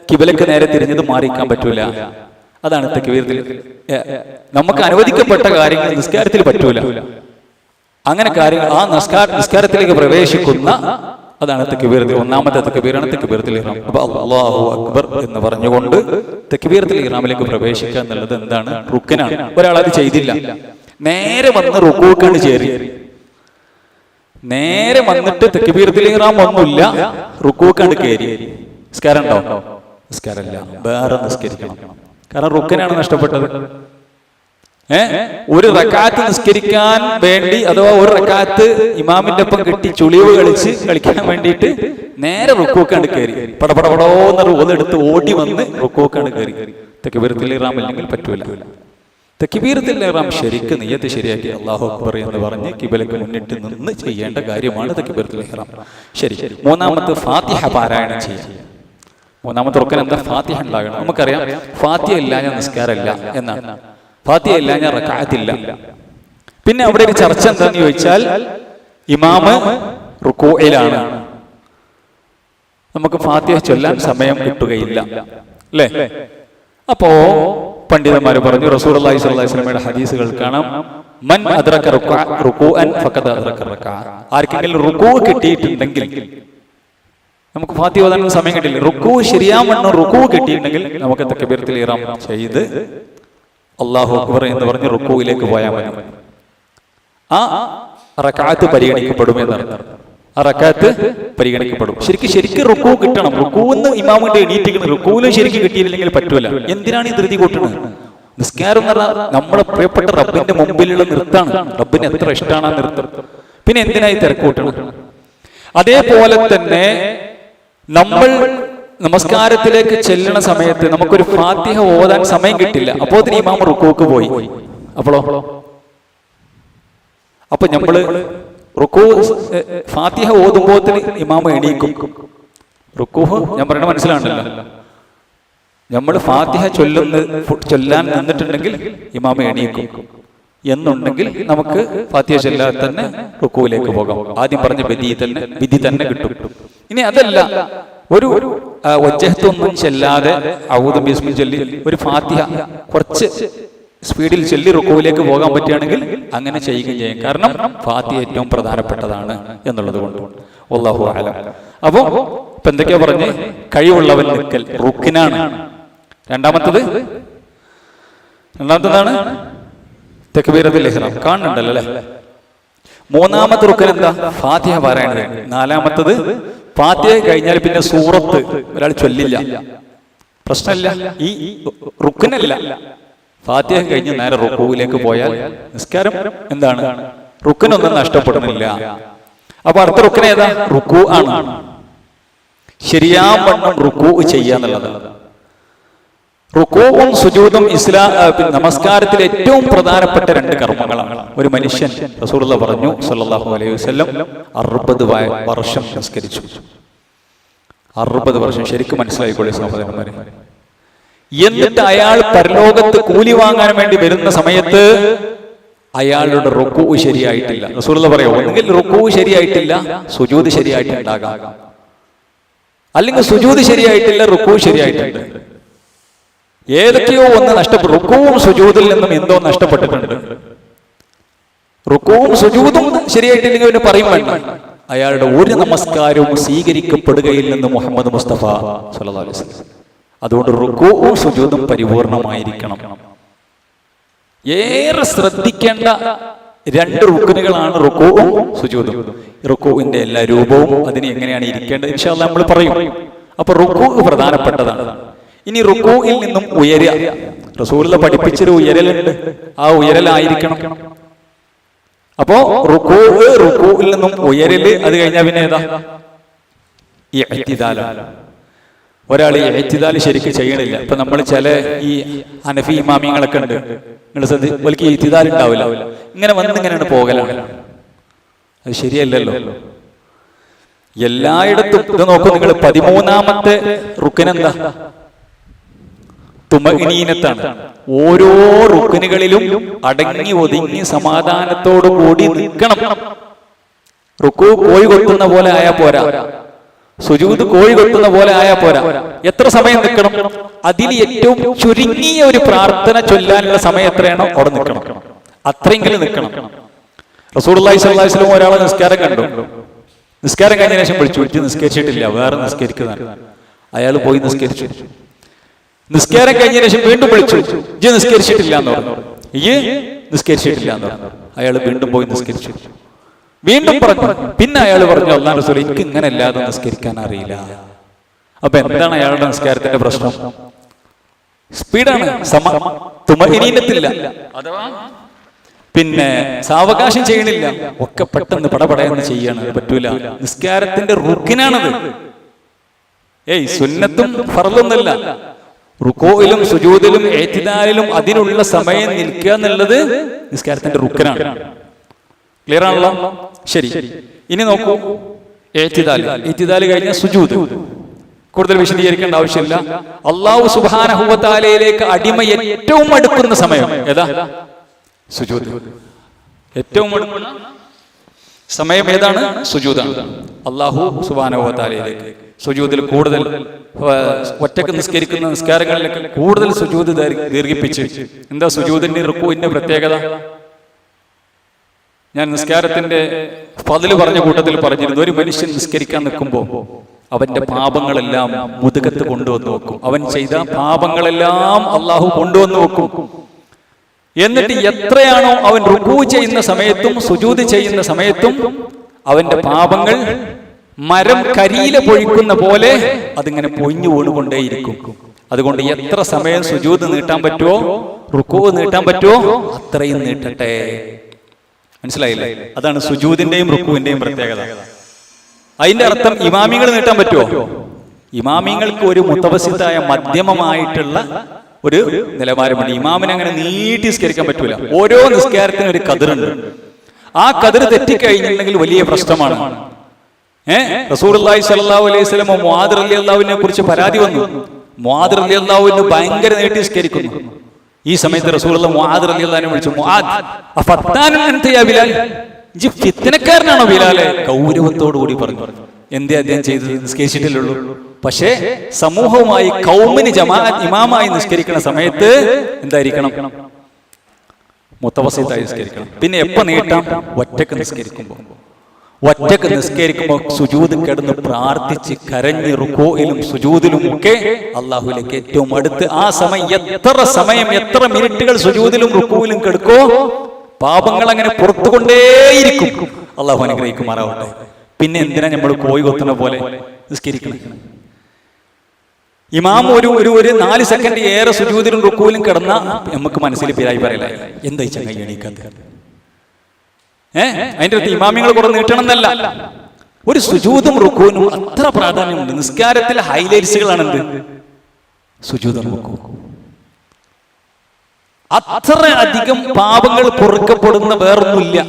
Speaker 1: കിബിലക്ക് നേരെ തിരിഞ്ഞത് മാറിക്കാൻ പറ്റൂല. അതാണ് തക്ബീറത്തുൽ. നമുക്ക് അനുവദിക്കപ്പെട്ട കാര്യങ്ങൾ നിസ്കാരത്തിൽ പറ്റൂല. അങ്ങനെ കാര്യങ്ങൾ ആ നിസ്കാരത്തിലേക്ക് പ്രവേശിക്കുന്ന അതാണ് തക്ബീറത്തുൽ. ഒന്നാമത്തെ തക്ബീറാണ് തക്ബീറത്തുൽ ഇഹ്റാം. അപ്പൊ അല്ലാഹു അക്ബർ എന്ന് പറഞ്ഞുകൊണ്ട് തക്ബീറത്തുൽ ഇഹ്റാമിലേക്ക് പ്രവേശിക്കുക എന്നുള്ളത് എന്താണ്? റുക്നാണ്. ഒരാൾ അത് ചെയ്തില്ല, നേരെ വന്ന് റുകൂക്കാണ് ചേരി, നേരെ വന്നിട്ട് തക്ബീറത്തുൽ ഇഹ്റാം ഒന്നുമില്ല, റുക്കൂക്കാണ്ട് കയറി. നിസ്കാരം ഉണ്ടോ? നിസ്കാരമില്ല, വേറെ നിസ്കരിക്കണം. കാരണം റുക്കിനാണ് നഷ്ടപ്പെട്ടത്. ഒരു റക്അത്ത് നിസ്കരിക്കാൻ വേണ്ടി അഥവാ ഒരു റക്അത്ത് ഇമാമിന്റെ ഒപ്പം കിട്ടി ചുളിവ് കളിക്കാൻ വേണ്ടിയിട്ട് നേരെ റുക്കൂക്കാണ്ട് കയറി. പടപടപടോന്ന് റൂളെടുത്ത് ഓടി വന്ന് റുക്കൂക്കാണ്ട് കയറി. തക്ബീറത്തുൽ ഇഹ്റാം ഇല്ലെങ്കിൽ പറ്റൂല. തക്ബീറത്തുൽ ഇഹ്റാം ശരിക്ക് നിയ്യത്ത് ശരിയാക്കി അല്ലാഹു അക്ബർ എന്ന് പറഞ്ഞ് ഖിബലക്ക് മുന്നിട്ട് നിന്ന് ചെയ്യേണ്ട കാര്യമാണ് തക്ബീറത്തുൽ ഇഹ്റാം. ശരി, മൂന്നാമത്തെ ഫാത്തിഹ പാരായണം ചെയ്യാം. മൂന്നാമത്തെ റുക്കൻ എന്താ? ഫാത്തിഹ ഉണ്ടാകണം. നമുക്കറിയാം ഫാത്തിഹ ഇല്ലാഞ്ഞ നിസ്കാരമില്ല എന്നാണ്. ഫാത്തിഹ ഇല്ലാഞ്ഞ റക്അത്തില്ല. പിന്നെ അവിടെ ഒരു ചർച്ച എന്താന്ന് ചോദിച്ചാൽ, ഇമാമ് റുകൂഇലാണ്, നമുക്ക് ഫാത്തിഹ ചൊല്ലാൻ സമയം കിട്ടുകയില്ല അല്ലേ? അപ്പോ പണ്ഡിതന്മാർ പറഞ്ഞു, റസൂലുള്ളാഹി സ്വല്ലല്ലാഹു അലൈഹി വസല്ലമയുടെ ഹദീസുകൾ കാണാം, മൻ അദ്റക റുകൂഅൻ ഫഖദ് അദ്റക റക്അ. ആർക്കെങ്കിലും റുകൂ കിട്ടിയിട്ടുണ്ടെങ്കിൽ, നമുക്ക് ഫാത്തിഹ ഓതാൻ സമയം കിട്ടില്ല, റുകൂ ശരിയാവണ്ണം റുകൂ കിട്ടിയിട്ടുണ്ടെങ്കിൽ നമുക്ക് തക്ബീറത്തുൽ ഇഹ്റാം ചെയ്ത് അല്ലാഹു അക്ബർ എന്ന് പറഞ്ഞ് റുകൂയിലേക്ക് പോയാൽ മതി. ആ റക്അത്ത് പരിഗണിക്കപ്പെടുമെന്നാണ്. ആ റക്അത്ത് പരിഗണിക്കപ്പെടും. ശരിക്കും റുകൂ കിട്ടണം. റുകൂന്ന് ഇമാമിന്റെ എണീറ്റിക്കണം. റുകൂലും ശരിക്കും കിട്ടിയില്ലെങ്കിൽ പറ്റൂല. എന്തിനാണ് ഈ ധൃതി കൂട്ടുന്നത്? നിസ്കാരം എന്ന് പറഞ്ഞാൽ നമ്മളെ പ്രിയപ്പെട്ട റബ്ബിന്റെ മുമ്പിലുള്ള നൃത്താണ്. റബ്ബിന് എത്ര ഇഷ്ടമാണ് ആ നൃത്തം. പിന്നെ എന്തിനായി തിരക്ക് കൂട്ടണം? അതേപോലെ തന്നെ നമ്മൾ നമസ്കാരത്തിലേക്ക് ചെല്ലുന്ന സമയത്ത് നമുക്കൊരു ഫാത്തിഹ ഓതാൻ സമയം കിട്ടില്ല. അപ്പോ ഇമാം റുക്കൂക്ക് പോയി. അപ്പൊ നമ്മള് റുക്കൂ ഫാത്തിഹ ഓതുമ്പോത്തിന് ഇമാം എണീക്കും. റുക്കൂഹ് ഞാൻ പറയണ മനസ്സിലാണല്ലോ. നമ്മൾ ഫാത്തിഹ ചൊല്ലാൻ നിന്നിട്ടുണ്ടെങ്കിൽ ഇമാം എണീക്കും എന്നുണ്ടെങ്കിൽ നമുക്ക് ഫാത്തിഹ ചൊല്ലാതെ തന്നെ റുക്കൂയിലേക്ക് പോകാം. ആദ്യം പറഞ്ഞ വിധി തന്നെ കിട്ടും. ഇനി അതല്ല, ഒരു വജ്ജഹത്തൊന്നും ചെല്ലാതെ ഔദു ബിസ്മി ചൊല്ലി ഒരു ഫാത്തിഹ കുറച്ച് സ്പീഡിൽ ചൊല്ലി റുക്കൂയിലേക്ക് പോകാൻ പറ്റുകയാണെങ്കിൽ അങ്ങനെ ചെയ്യുകയും ചെയ്യും. കാരണം ഫാത്തിഹ ഏറ്റവും പ്രധാനപ്പെട്ടതാണ് എന്നുള്ളത് കൊണ്ട്. വല്ലാഹു അലം. അപ്പോ ഇപ്പൊ എന്തൊക്കെയാ പറഞ്ഞ്, കഴിവുള്ളവൻ നിൽക്കൽ റുക്കിനാണ്. രണ്ടാമത്തേതാണ് തക്ബീറത്തുൽ ഇഹ്റാം. കാണുന്നുണ്ടല്ലോ അല്ലെ? മൂന്നാമത്തെ റുക്കൻ എന്താ? ഫാത്തിഹ പാരായണം. നാലാമത്തത് ഫാത്തിഹ കഴിഞ്ഞാൽ പിന്നെ സൂറത്ത് ഒരാൾ ചൊല്ലില്ല, പ്രശ്നമില്ല. ഈ റുക്കനല്ല, ഫാത്തിഹ കഴിഞ്ഞ് നേരെ റുക്കൂയിലേക്ക് പോയാൽ നിസ്കാരം എന്താണ്? റുക്കനൊന്നും നഷ്ടപ്പെടുന്നില്ല. അപ്പൊ അടുത്ത റുക്കൻ ഏതാ? റുക്കൂ ആണ്. ശരിയാവണ്ണം റുക്കൂ ചെയ്യാന്നുള്ളതാണ്. റുക്കൂഉം സുജൂദും നമസ്കാരത്തിലെ ഏറ്റവും പ്രധാനപ്പെട്ട രണ്ട് കർമ്മങ്ങളാണ്. ഒരു മനുഷ്യൻ, റസൂലുള്ളാഹി പറഞ്ഞു സല്ലല്ലാഹു അലൈഹി വസല്ലം, 60 വർഷം നിസ്കരിച്ചു. 60 വർഷം. ശരിക്കും മനസ്സിലായിക്കോളെ സഹോദരന്മാരെ. എന്നിട്ട് അയാൾ പരലോകത്ത് കൂലി വാങ്ങാൻ വേണ്ടി വരുന്ന സമയത്ത് അയാളുടെ റുക്കൂ ശരിയായിട്ടില്ല. റസൂലുള്ളാഹി പറയും, ഒന്നുകിൽ റുക്കൂ ശരിയായിട്ടില്ല, സുജൂദ് ശരിയായിട്ടുണ്ടാകാം. അല്ലെങ്കിൽ സുജൂദ് ശരിയായിട്ടില്ല, റുക്കൂ ശരിയായിട്ടുണ്ട്. ഏതൊക്കെയോ ഒന്ന് നഷ്ടപ്പെട്ടു. റുക്കൂവും സുജൂദിൽ നിന്നും എന്തോ നഷ്ടപ്പെട്ടിട്ടുണ്ട്. റുക്കൂവും സുജൂദും ശരിയായിട്ടില്ലെങ്കിൽ പിന്നെ പറയും വേണ്ട, അയാളുടെ ഒരു നമസ്കാരവും സ്വീകരിക്കപ്പെടുകയില്ലെന്ന് മുഹമ്മദ് മുസ്തഫ സല്ലല്ലാഹു അലൈഹി വസല്ലം. അതുകൊണ്ട് റുക്കൂവും സുജൂദും പരിപൂർണമായിരിക്കണം. ഏറെ ശ്രദ്ധിക്കേണ്ട രണ്ട് റുക്നുകളാണ് റുക്കൂവും സുജൂദും. റുക്കൂവിന്റെ എല്ലാ രൂപവും അതിന് എങ്ങനെയാണ് ഇരിക്കേണ്ടത് ഇൻഷാ അല്ലാഹ് നമ്മൾ പറയും. അപ്പൊ റുക്കൂ പ്രധാനപ്പെട്ടതാണ്. ഇനി റുക്കൂയിൽ നിന്നും ഉയരുക. റസൂലുള്ളാഹി പഠിപ്പിച്ചൊരു ഉയരലുണ്ട്, ആ ഉയരലായിരിക്കണം. അപ്പോ റുക്കൂയിൽ നിന്നും ഉയരല്. അത് കഴിഞ്ഞാൽ പിന്നെ ഏതാ? ഇഅ്തിദാലാണ്. ഒരാൾ ഇഅ്തിദാൽ ശരിക്കും ചെയ്യണില്ല. ഇപ്പൊ നമ്മൾ ചില ഈ ഹനഫി ഇമാമിങ്ങളൊക്കെ ഉണ്ട്, നിങ്ങൾ ശ്രദ്ധിക്ക്, ഇഅ്തിദാൽ ഉണ്ടാവില്ല, ഇങ്ങനെ ഇങ്ങനെയാണ് പോകലാണ്. അത് ശരിയല്ലല്ലോ. എല്ലായിടത്തും ഇത് നോക്കൂ നിങ്ങൾ. 13ാമത്തെ റുക്കൻ എന്താ? തുമഅ്നീനത്താണ്. ഓരോ റുക്കനുകളിലും അടങ്ങി ഒതുങ്ങി സമാധാനത്തോടു കൂടി നിൽക്കണം. റുക്കൂ കോഴി കൊത്തുന്ന പോലെ ആയാ പോരാ, സുജൂദ് കോഴി കൊത്തുന്ന പോലെ ആയാ പോരാ. എത്ര സമയം നിൽക്കണം? അതിൽ ഏറ്റവും ചുരുങ്ങിയ ഒരു പ്രാർത്ഥന ചൊല്ലാനുള്ള സമയം എത്രയാണോ അവിടെ നിൽക്കണം, അത്രയെങ്കിലും നിൽക്കണം. റസൂലുള്ളാഹി സ്വല്ലല്ലാഹു അലൈഹി വസല്ലം ഒരാളെ നിസ്കാരം കണ്ടു. നിസ്കാരം കഴിഞ്ഞ ശേഷം വിളിച്ചു, നിസ്കരിച്ചിട്ടില്ല, വേറെ നിസ്കരിക്കുന്നതാണ്. അയാൾ പോയി നിസ്കരിച്ചു. നിസ്കാരം കഴിഞ്ഞ ശേഷം വീണ്ടും വിളിച്ചു, ഇജ്ജ് നിസ്കരിച്ചിട്ടില്ല എന്ന് പറഞ്ഞു. ഇയ്യ് നിസ്കരിച്ചിട്ടില്ല എന്ന് പറഞ്ഞു. അയാൾ വീണ്ടും പോയി നിസ്കരിച്ചു. വീണ്ടും പറഞ്ഞു. പിന്നെ അയാൾ പറഞ്ഞു, അല്ലാഹുവിന്റെ റസൂലേ, എനിക്ക് ഇങ്ങനെ അല്ലാതെ നിസ്കരിക്കാൻ അറിയില്ല. അപ്പൊ എന്താണ് അയാളുടെ നിസ്കാരത്തിന്റെ പ്രശ്നം? സ്പീഡാണ്, തുമഇനീനത്തില്ല, അഥവാ പിന്നെ സാവകാശം ചെയ്യണില്ല, ഒക്കെ പെട്ടെന്ന് പടപടയെന്ന് ചെയ്യാണ്. പറ്റൂല. നിസ്കാരത്തിന്റെ റുക്കിനാണത്. സുന്നത്തും ഫർളൊന്നുമല്ല. റുക്കോയിലും സുജൂദിലും ഇഅ്തിദാലിലും അതിനുള്ള സമയം നിൽക്കുക എന്നുള്ളത് നിസ്കാരത്തിന്റെ റുക്കിനാണ്. ക്ലിയർ ആണല്ലോ? ശരി, ഇനി നോക്കൂ. ഇഅ്തിദാൽ കഴിഞ്ഞ സുജൂദ് കൂടുതൽ വിശദീകരിക്കേണ്ട ആവശ്യമില്ല. അല്ലാഹു സുബ്ഹാനഹു വ തആലയിലേക്ക് അടിമ ഏറ്റവും അടുക്കുന്ന സമയം ഏതാ? സുജൂദ്. ഏറ്റവും അടുക്കുന്ന സമയം ഏതാണ്? സുജൂദാണ്. അല്ലാഹു സുബ്ഹാനഹു വ തആലയിലേക്ക് സുജൂദിൽ കൂടുതൽ, ഒറ്റക്ക് നിസ്കരിക്കുന്ന നിസ്കാരങ്ങളിലേക്ക് കൂടുതൽ സുജൂദ് ദീർഘിപ്പിച്ച്. എന്താ സുജൂദിന്റെ റുക്കൂഇന്റെ പ്രത്യേകത? ഞാൻ നിസ്കാരത്തിന്റെ ഫദ്ല് പറഞ്ഞ കൂട്ടത്തിൽ പറഞ്ഞിരുന്നു, ഒരു മനുഷ്യൻ നിസ്കരിക്കാൻ നിൽക്കുമ്പോൾ അവന്റെ പാപങ്ങളെല്ലാം മുതുകത്ത് കൊണ്ടുവന്ന് വെക്കും. അവൻ ചെയ്ത പാപങ്ങളെല്ലാം അള്ളാഹു കൊണ്ടുവന്ന് വെക്കും. എന്നിട്ട് എത്രയാണോ അവൻ റുക്കൂ ചെയ്യുന്ന സമയത്തും സുജൂദ് ചെയ്യുന്ന സമയത്തും അവന്റെ പാപങ്ങൾ മരം കരിയില പൊഴിക്കുന്ന പോലെ അതിങ്ങനെ പൊഴിഞ്ഞു വീണുകൊണ്ടേയിരിക്കും. അതുകൊണ്ട് എത്ര സമയം സുജൂദ് നീട്ടാൻ പറ്റുമോ, റുക്കൂ നീട്ടാൻ പറ്റുമോ, അത്രയും നീട്ടട്ടെ. മനസ്സിലായില്ലേ? അതാണ് സുജൂദിന്റെയും റുക്കൂവിന്റെയും പ്രത്യേകത. അതിന്റെ അർത്ഥം ഇമാമിങ്ങൾ നീട്ടാൻ പറ്റുമോ? ഇമാമിങ്ങൾക്ക് ഒരു മുത്തവസിത്തായ മധ്യമമായിട്ടുള്ള ഒരു നിലവാരമുണ്ട്. ഇമാമിനെ അങ്ങനെ നീട്ടി നിസ്കരിക്കാൻ പറ്റൂല. ഓരോ നിസ്കാരത്തിനും ഒരു കതിറുണ്ട്. ആ കതിർ തെറ്റിക്കഴിഞ്ഞിട്ടുണ്ടെങ്കിൽ വലിയ പ്രശ്നമാണ്. റസൂലുള്ളാഹി സ്വല്ലല്ലാഹു അലൈഹി വസല്ലം മുആദ് റളിയല്ലാഹുവിനെ കുറിച്ച് പരാതി വന്നു. മുആദ് റളിയല്ലാഹുവിനെ ഭയങ്കര നീട്ടി നിസ്കരിക്കുന്നു. ഈ സമയത്ത് റസൂലുള്ളാഹി മുആദ് റളിയല്ലാഹുവിനെ വിളിച്ചു, മുആദ് അഫത്താനൻ അൻത യാ ബിലാൽ, ഇജ്ജ് ഫിത്നക്കാരനാണോ ബിലാലെ? ഗൗരവത്തോടു കൂടി പറഞ്ഞു. എന്തേ അദ്ദേഹം ചെയ്തത്? നിസ്കരിച്ചിട്ടില്ലുള്ളൂ. പക്ഷേ സമൂഹവുമായി ഖൗമിന് ജമാഅത്ത് ഇമാമായി നിസ്കരിക്കുന്ന സമയത്ത് എന്തായിരിക്കണം? മുത്തവസ്സിത്തായി നിസ്കരിക്കണം. പിന്നെ എപ്പോ നീട്ടാം? ഒറ്റക്ക് നിസ്കരിക്കുമ്പോൾ. ഒറ്റക്ക് നിസ്കരിക്കുമ്പോൾ സുജൂദ് കിടന്ന് പ്രാർത്ഥിച്ച് കരഞ്ഞ് റുക്കോയിലും സുജൂദിലും ഒക്കെ അള്ളാഹുലേക്ക് ഏറ്റവും അടുത്ത്. ആ സമയം എത്ര മിനിറ്റുകൾ സുജൂദിലും റുക്കോയിലും കിടക്കോ, പാപങ്ങൾ അങ്ങനെ പുറത്തുകൊണ്ടേയിരിക്കും. അള്ളാഹു അനുഗ്രഹിക്കുമാറാവട്ടെ. പിന്നെ എന്തിനാ നമ്മൾ കോഴി കൊത്തുന്ന പോലെ നിസ്കരിക്കണം? ഇമാം ഒരു 4 സെക്കൻഡ് ഏറെ സുജൂദിലും റുക്കൂലും കിടന്ന നമുക്ക് മനസ്സിൽ പേരായി പറയല, എന്താ ചങ്ങായി എണീക്കാത്ത? അതിന്റെ അടുത്ത് ഇമാമിങ്ങൾ കുറെ നീട്ടണം എന്നല്ല, ഒരു സുജൂദും റുക്കൂനും അത്ര പ്രാധാന്യമുണ്ട്. നിസ്കാരത്തിലെ ഹൈലൈറ്റ്സുകളാണ് എന്ത്? സുജൂദും റുക്കൂ. അത്ര അധികം പാപങ്ങൾ പൊറുക്കപ്പെടുന്ന വേറൊന്നുമില്ല.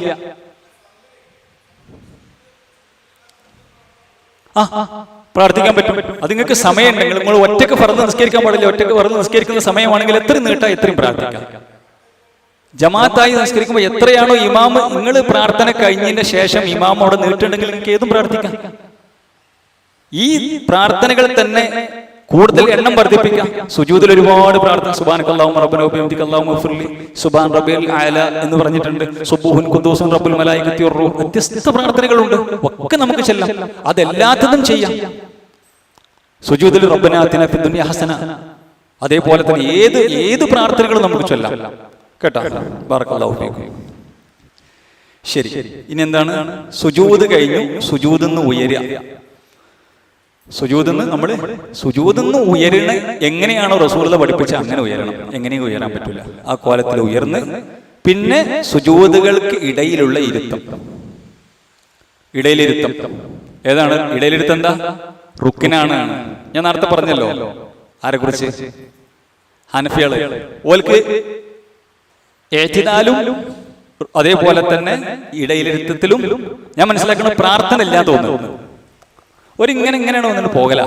Speaker 1: പ്രാർത്ഥിക്കാൻ പറ്റും. അത് നിങ്ങൾക്ക് സമയം ഉണ്ടെങ്കിൽ നിങ്ങൾ ഒറ്റക്ക് ഫർദ് നിസ്കരിക്കാൻ പാടില്ല. ഒറ്റക്ക് ഫർദ് നിസ്കരിക്കുന്ന സമയമാണെങ്കിൽ എത്ര നീട്ടാ എത്രയും പ്രാർത്ഥിക്കാം. ജമാഅത്തായി നിസ്കരിക്കുമ്പോൾ എത്രയാണോ ഇമാമ്, നിങ്ങൾ പ്രാർത്ഥന കഴിഞ്ഞതിന്റെ ശേഷം ഇമാം അവിടെ നീട്ടുണ്ടെങ്കിൽ നിങ്ങൾക്ക് ഏതും പ്രാർത്ഥിക്കാം. ഈ പ്രാർത്ഥനകൾ തന്നെ കൂടുതൽ എണ്ണം വർദ്ധിപ്പിക്കാം. സുജൂദിൽ ഒരുപാട് പ്രാർത്ഥന, സുബ്ഹാനക്കല്ലാഹുമ്മ റബ്ബനാ വബിഹംദിക അല്ലാഹുമ്മ ഗ്ഫിർലി, സുബ്ഹാൻ റബ്ബിൽ അഅല എന്ന് പറഞ്ഞിട്ടുണ്ട്. സുബ്ഹുൻ ഖുദ്ദൂസുൻ റബ്ബുൽ മലായികത്തി വറൂഹ്, വ്യത്യസ്ത പ്രാർത്ഥനകളുണ്ട്. ഒക്കെ നമുക്ക് ചെല്ലാം. അതെല്ലാത്തതും ചെയ്യാം. സുജൂദിൽ റബ്ബനാ ആതിനാ ഫിദ് ദുനിയ ഹസന, അതേപോലെ തന്നെ ഏത് പ്രാർത്ഥനകളും നമുക്ക് ചൊല്ലാം. കേട്ടോ? ബറക്കല്ലാഹു ഫീക്കും. ശരി, ഇനി എന്താണ്? സുജൂദ് കഴിഞ്ഞു. സുജൂദിന്ന് ഉയരുക. സുജൂദിന്ന് ഉയരണ എങ്ങനെയാണോ റസൂലുള്ളാഹി പഠിപ്പിച്ച അങ്ങനെ ഉയരണം. എങ്ങനെയും ഉയരാൻ പറ്റില്ല. ആ കോലത്തിൽ ഉയർന്ന് പിന്നെ സുജൂദുകൾക്ക് ഇടയിലുള്ള ഇരുത്തം. ഏതാണ് ഇടയിലിരുത്തം? എന്താ? റുക്കിനാണ്. ഞാൻ നേരത്തെ പറഞ്ഞല്ലോ. ആരെ കുറിച്ച്? ഹനഫികള്. ഓൽക്ക് ഇഅ്തിദാലും അതേപോലെ തന്നെ ഇടയിലിരുത്തത്തിലും ഞാൻ മനസ്സിലാക്കുന്ന പ്രാർത്ഥന ഇല്ലാന്ന് തോന്നുന്നു. ഇങ്ങനെയാണ് വന്നിട്ട് പോകല.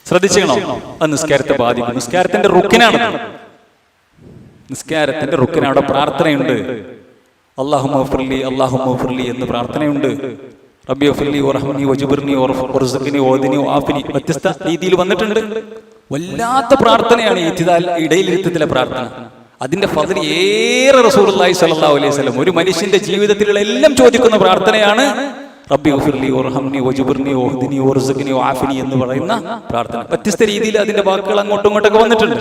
Speaker 1: ശ്രദ്ധിച്ചോ? അത് നിസ്കാരത്തെ ബാധിക്കും. നിസ്കാരത്തിന്റെ റുക്കിനാണ്. അവിടെ പ്രാർത്ഥനയുണ്ട്. അല്ലാഹുമ്മ ഗ്ഫിർലി അല്ലാഹുമ്മ ഗ്ഫിർലി എന്ന് പ്രാർത്ഥനയുണ്ട്. റബ്ബി ഗ്ഫിർലി വർഹംനി വജ്ബിർനി വർസുഖ്നി വഅദ്നി വആഫിനി. വ്യത്യസ്ത രീതിയിൽ വന്നിട്ടുണ്ട്. വല്ലാത്ത പ്രാർത്ഥനയാണ് ഇടയിലിരുത്തത്തിലെ പ്രാർത്ഥന. അതിന്റെ ഫദ്ൽ ഏറെ റസൂലുള്ളാഹി സ്വല്ലല്ലാഹു അലൈഹി വസല്ലം ഒരു മനുഷ്യന്റെ ജീവിതത്തിലുള്ള എല്ലാം ചോദിക്കുന്ന പ്രാർത്ഥനയാണ് റബ്ബി ഗ്ഫിർലി വർഹംനി വജ്ബിർനി വഅദ്നി വർസുഖ്നി വആഫിനി എന്ന് പറയുന്ന പ്രാർത്ഥന. വ്യത്യസ്ത രീതിയിൽ അതിന്റെ വാക്കുകൾ അങ്ങോട്ടും ഇങ്ങോട്ടൊക്കെ വന്നിട്ടുണ്ട്.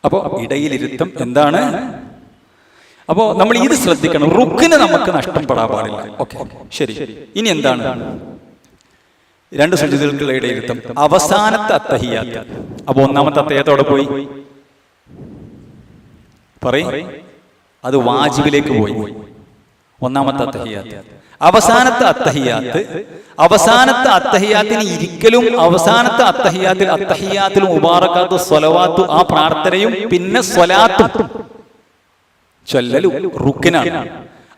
Speaker 1: അപ്പോൾ ഇടയിലിരുത്തം എന്താണ്? അപ്പോ നമ്മൾ ഇത് ശ്രദ്ധിക്കണം, റുക്കിന് നമുക്ക് നഷ്ടപ്പെടാൻ പാടില്ല. ഓക്കെ, ശരി. ഇനി എന്താണ് 2 സുജൂദുകൾക്കുള്ള ഇടയിരുത്തം? അവസാനത്തെ അത്തഹിയ്യാത്ത്. അപ്പൊ ഒന്നാമത്തെ അത്തഹിയ്യാത്തോടെ പോയി പറയും, അത് വാജിബിലേക്ക് പോയി. ഒന്നാമത്തെ അത്തഹിയ്യാത്ത്. അവസാനത്തെ അത്തഹിയ്യാത്തിന് ഇരിക്കലും അവസാനത്തെ അത്തഹിയ്യാത്തിൽ മുബാറകാത്തു സ്വലവാത്തു, ആ പ്രാർത്ഥനയും പിന്നെ സ്വലാത്തും ചൊല്ലലും റുക്കിനാണ്.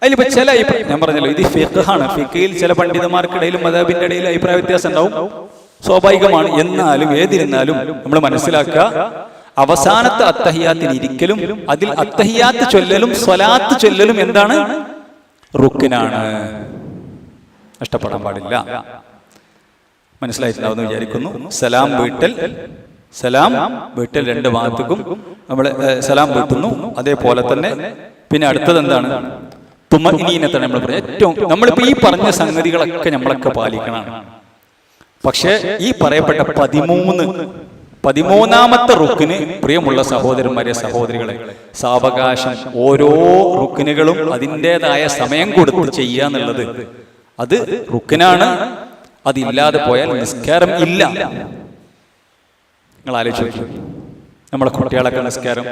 Speaker 1: അതിലിപ്പോ ചില ഞാൻ പറഞ്ഞല്ലോ, ഇത് ഫിഖ്ഹാണ്. ഫിഖ്ഹിൽ ചില പണ്ഡിതന്മാർക്കിടയിലും മദ്ഹബിന്റെ ഇടയിൽ അഭിപ്രായ വ്യത്യാസം ഉണ്ടാവും, സ്വാഭാവികമാണ്. എന്നാലും ഏതിരുന്നാലും നമ്മൾ മനസ്സിലാക്കുക, അവസാനത്തെ അത്തഹിയ്യാത്തിന് ഇരിക്കലും അതിൽ അത്തഹിയ്യാത്ത് ചൊല്ലലും സ്വലാത്ത് ചൊല്ലലും എന്താണ്? റുക്കിനാണ്. നഷ്ടപ്പെടാൻ പാടില്ല. മനസ്സിലായിട്ടുണ്ടാവുമെന്ന് വിചാരിക്കുന്നു. സലാം വീട്ടൽ 2 ഭാഗത്തേക്കും നമ്മൾ സലാം വീട്ടുന്നു. അതേപോലെ തന്നെ പിന്നെ അടുത്തത് എന്താണ്? തുമഇനീനത്താണ്. നമ്മൾ ഏറ്റവും നമ്മളിപ്പോ ഈ പറഞ്ഞ സംഗതികളൊക്കെ നമ്മളൊക്കെ പാലിക്കണം. പക്ഷേ ഈ പറയപ്പെട്ട 13ാമത്തെ റുക്കിന്, പ്രിയമുള്ള സഹോദരന്മാരെ സഹോദരികളെ, സാവകാശം ഓരോ റുക്കിനുകളും അതിൻ്റെതായ സമയം കൊടുത്ത് ചെയ്യുക എന്നുള്ളത് അത് റുക്കിനാണ്. അതില്ലാതെ പോയാൽ നിസ്കാരം ഇല്ല. നിങ്ങൾ ആലോചിച്ചു, നമ്മളെ കുട്ടികളൊക്കെ നിസ്കാരം,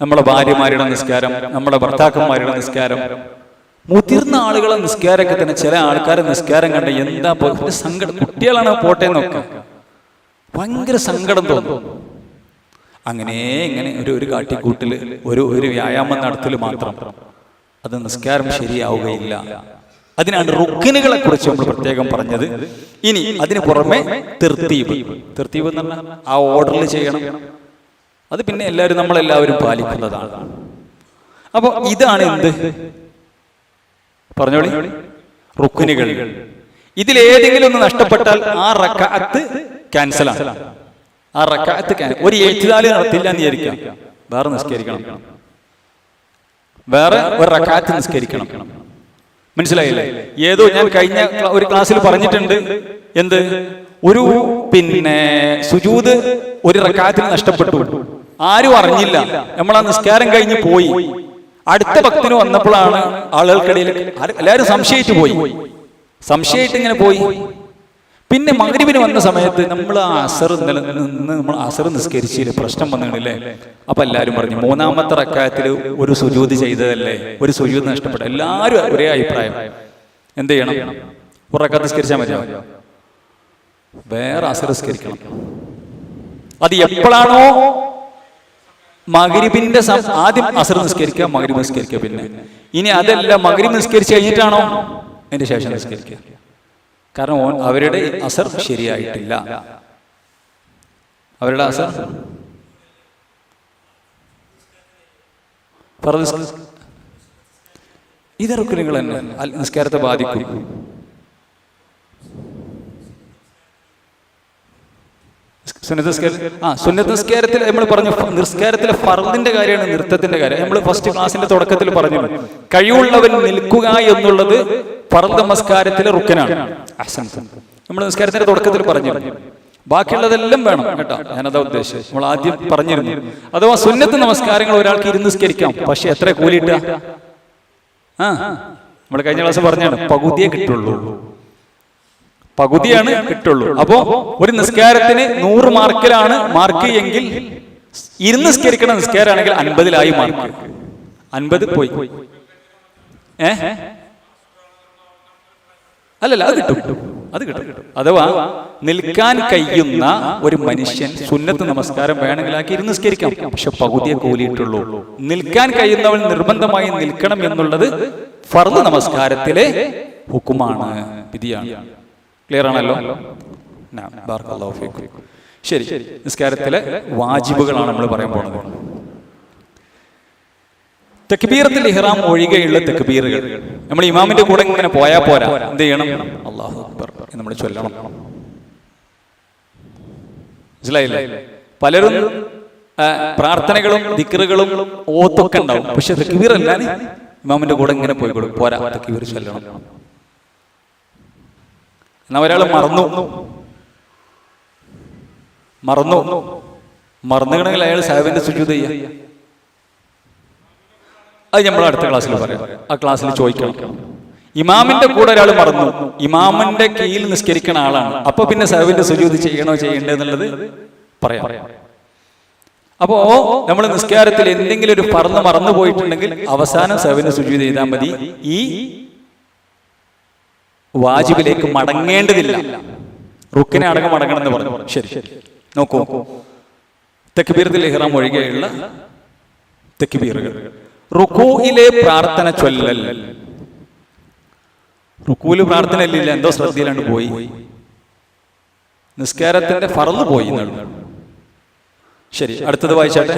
Speaker 1: നമ്മളെ ഭാര്യമാരുടെ നിസ്കാരം, നമ്മുടെ ഭർത്താക്കന്മാരുടെ നിസ്കാരം, മുതിർന്ന ആളുകളെ നിസ്കാരമൊക്കെ തന്നെ ചില ആൾക്കാരെ നിസ്കാരം കണ്ട എന്താ സങ്കടം. കുട്ടികളാണ് പോട്ടെ എന്നൊക്കെ ഭയങ്കര സങ്കടം തോന്നും. അങ്ങനെ ഇങ്ങനെ ഒരു കാട്ടിക്കൂട്ടില് ഒരു വ്യായാമം നടത്തൽ മാത്രം അത് നിസ്കാരം ശരിയാവുകയില്ല. അതിനാണ് റുക്കിനുകളെ കുറിച്ച് നമ്മൾ പ്രത്യേകം പറഞ്ഞത്. ഇനി അതിന് പുറമെ തെർത്തീബ് എന്ന് പറഞ്ഞാൽ ആ ഓർഡറിൽ ചെയ്യണം. അത് പിന്നെ നമ്മളെല്ലാവരും പാലിക്കുന്നതാണ്. അപ്പൊ ഇതാണ് എന്ത് പറഞ്ഞോളി, റുക്കിനുകൾ. ഇതിലേതെങ്കിലും ഒന്ന് നഷ്ടപ്പെട്ടാൽ ആ റക്അത്ത് ക്യാൻസലാണ്. ആ റക്അത്ത് ഒരു എഴുത്തിദാല് നടത്തില്ല എന്ന് വിചാരിക്കാം, വേറെ നിസ്കരിക്കണം, വേറെ ഒരു റക്അത്ത് നിസ്കരിക്കണം. മനസ്സിലായില്ലേ? ഏതോ ഞാൻ കഴിഞ്ഞ ഒരു ക്ലാസ്സിൽ പറഞ്ഞിട്ടുണ്ട്, എന്ത് ഒരു സുജൂദ് ഒരു റക്അത്തിൽ നഷ്ടപ്പെട്ടു, ആരും അറിഞ്ഞില്ല, നമ്മൾ ആ നിസ്കാരം കഴിഞ്ഞ് പോയി. അടുത്ത ഭക്തന് വന്നപ്പോഴാണ് ആളുകൾക്കിടയിൽ എല്ലാവരും സംശയമായിട്ട് ഇങ്ങനെ പോയി. പിന്നെ മഗ്രിബിന് വന്ന സമയത്ത് നമ്മൾ അസർ നിസ്കരിച്ചില്ല, പ്രശ്നം വന്നില്ലേ? അപ്പൊ എല്ലാവരും പറഞ്ഞു 3ാമത്തെ റക്അത്തിൽ ഒരു സുജൂദ് ചെയ്തതല്ലേ, ഒരു സുജൂദ് നഷ്ടപ്പെട്ടു. എല്ലാവരും ഒരേ അഭിപ്രായം. എന്ത് ചെയ്യണം? ഒരു റക്അത്ത് നിസ്കരിച്ചാൽ മതിയോ? വേറെ അസർ നിസ്കരിക്കണം. അത് എപ്പോഴാണോ മഗ്രിബിന്റെ ആദ്യം അസർ നിസ്കരിക്കുക, മഗ്രിബ് നിസ്കരിക്കുക. പിന്നെ ഇനി അതല്ല, മഗ്രിബ് നിസ്കരിച്ച് കഴിഞ്ഞിട്ടാണോ അതിന്റെ ശേഷം നിസ്കരിക്കുക. കാരണം അവരുടെ അസർ ശരിയായിട്ടില്ല. അവരുടെ അസർ ഇത് റുക്നുകൾ തന്നെ നിസ്കാരത്തെ ബാധിക്കും. സുന്നത്ത് നിസ്കാരത്തിൽ നമ്മൾ പറഞ്ഞു, നിസ്കാരത്തിലെ ഫർദിന്റെ കാര്യമാണ്, നൃത്തത്തിന്റെ കാര്യം. നമ്മൾ ഫസ്റ്റ് ക്ലാസിന്റെ തുടക്കത്തിൽ പറഞ്ഞു, കഴിവുള്ളവൻ നിൽക്കുക എന്നുള്ളത് ഫർദ് നമസ്കാരത്തിലെ റുക്കനാണ്. നമ്മൾ നിസ്കാരത്തിന്റെ തുടക്കത്തിൽ പറഞ്ഞു. ബാക്കിയുള്ളതെല്ലാം വേണം കേട്ടോ, ഞാനതാ ഉദ്ദേശിച്ചത്. നമ്മൾ ആദ്യം പറഞ്ഞിരുന്നു. അഥവാ സുന്നത്ത് നമസ്കാരങ്ങൾ ഒരാൾക്ക് ഇരുന്ന് നിസ്കരിക്കാം, പക്ഷെ എത്ര കൂലിയിട്ട? നമ്മൾ കഴിഞ്ഞ ക്ലാസ് പറഞ്ഞാണ്, പകുതിയെ കിട്ടുള്ളൂ, പകുതിയാണ് കിട്ടുള്ളൂ. അപ്പോ ഒരു നിസ്കാരത്തിന് 100 മാർക്കിലാണ് മാർക്ക് എങ്കിൽ ഇരുന്ന് നിസ്കരിക്കുന്ന നിസ്കാരമാണെങ്കിൽ 50-ലായി മാർക്ക്. 50 പോയി. അല്ലല്ല, അത് കിട്ടും. അഥവാ നിൽക്കാൻ കഴിയുന്ന ഒരു മനുഷ്യൻ സുന്നത്ത് നമസ്കാരം വേണമെങ്കിലാക്കി ഇരുന്ന് നിസ്കരിക്കാം, പക്ഷെ പകുതിയെ കൂലിയിട്ടുള്ളൂ. നിൽക്കാൻ കഴിയുന്നവൻ നിർബന്ധമായി നിൽക്കണം എന്നുള്ളത് ഫർദ് നമസ്കാരത്തിലെ ഹുക്കുമാണ്, വിധിയാണ്. ക്ലിയർ ആണല്ലോ? ശരി, നിസ്കാരത്തിലെ വാജിബുകളാണ് നമ്മൾ പറയാൻ പോകുന്നത്. തക്ബീറത്തുൽ ഇഹ്റാം ഒഴികെയുള്ള തക്ബീറുകൾ നമ്മൾ ഇമാമിന്റെ കൂടെ ഇങ്ങനെ പോയാൽ പോരാ. എന്ത് ചെയ്യണം? അല്ലാഹു അക്ബർ നമ്മൾ ചൊല്ലണം. മനസ്സിലായില്ലേ? പലരും പ്രാർത്ഥനകളും ദിക്റുകളും ഓത്തൊക്കെ ഉണ്ടാവും, പക്ഷെ തക്ബീർ അല്ലാതെ ഇമാമിന്റെ കൂടെ ഇങ്ങനെ പോയിക്കോളും, പോരാ, തക്ബീർ ചൊല്ലണം. എന്നാ ഒരാൾ മറന്നുകണമെങ്കിൽ അയാൾ സാഹിബിന്റെ സുജൂദ് ചെയ്യാം. അത് നമ്മൾ അടുത്ത ക്ലാസ്സിൽ പറയാം. ആ ക്ലാസ്സിൽ ചോദിക്കണം. ഇമാമിന്റെ കൂടെ ഒരാൾ മറന്നു, ഇമാമിന്റെ കീഴിൽ നിസ്കരിക്കുന്ന ആളാണ്, അപ്പൊ പിന്നെ സഹവിന്റെ സുജൂദ് ചെയ്യണോ ചെയ്യണ്ടേ എന്നുള്ളത് പറയാം. അപ്പോ നമ്മൾ നിസ്കാരത്തിൽ എന്തെങ്കിലും ഒരു ഫർള് മറന്നു പോയിട്ടുണ്ടെങ്കിൽ അവസാനം സഹവിന്റെ സുജൂദ് ചെയ്താൽ മതി. ഈ വാജിബിലേക്ക് മടങ്ങേണ്ടതില്ല. റുക്കിനെ അടക്കം മടങ്ങണം എന്ന് പറഞ്ഞു. ശരി, നോക്കൂ. തക്ബീറത്തുൽ ഇഹ്റാം ഒഴികെയുള്ള തക്ബീറുകൾ. റുകൂഇലെ പ്രാർത്ഥന ചൊല്ലൽ. റുക്കൂല് പ്രാർത്ഥന ഇല്ല, എന്തോ ശ്രദ്ധയിലാണ് പോയി. നിസ്കാരത്തിന്റെ ഫർള് പോയി. ശരി, അടുത്തത് വായിച്ചാട്ടെ.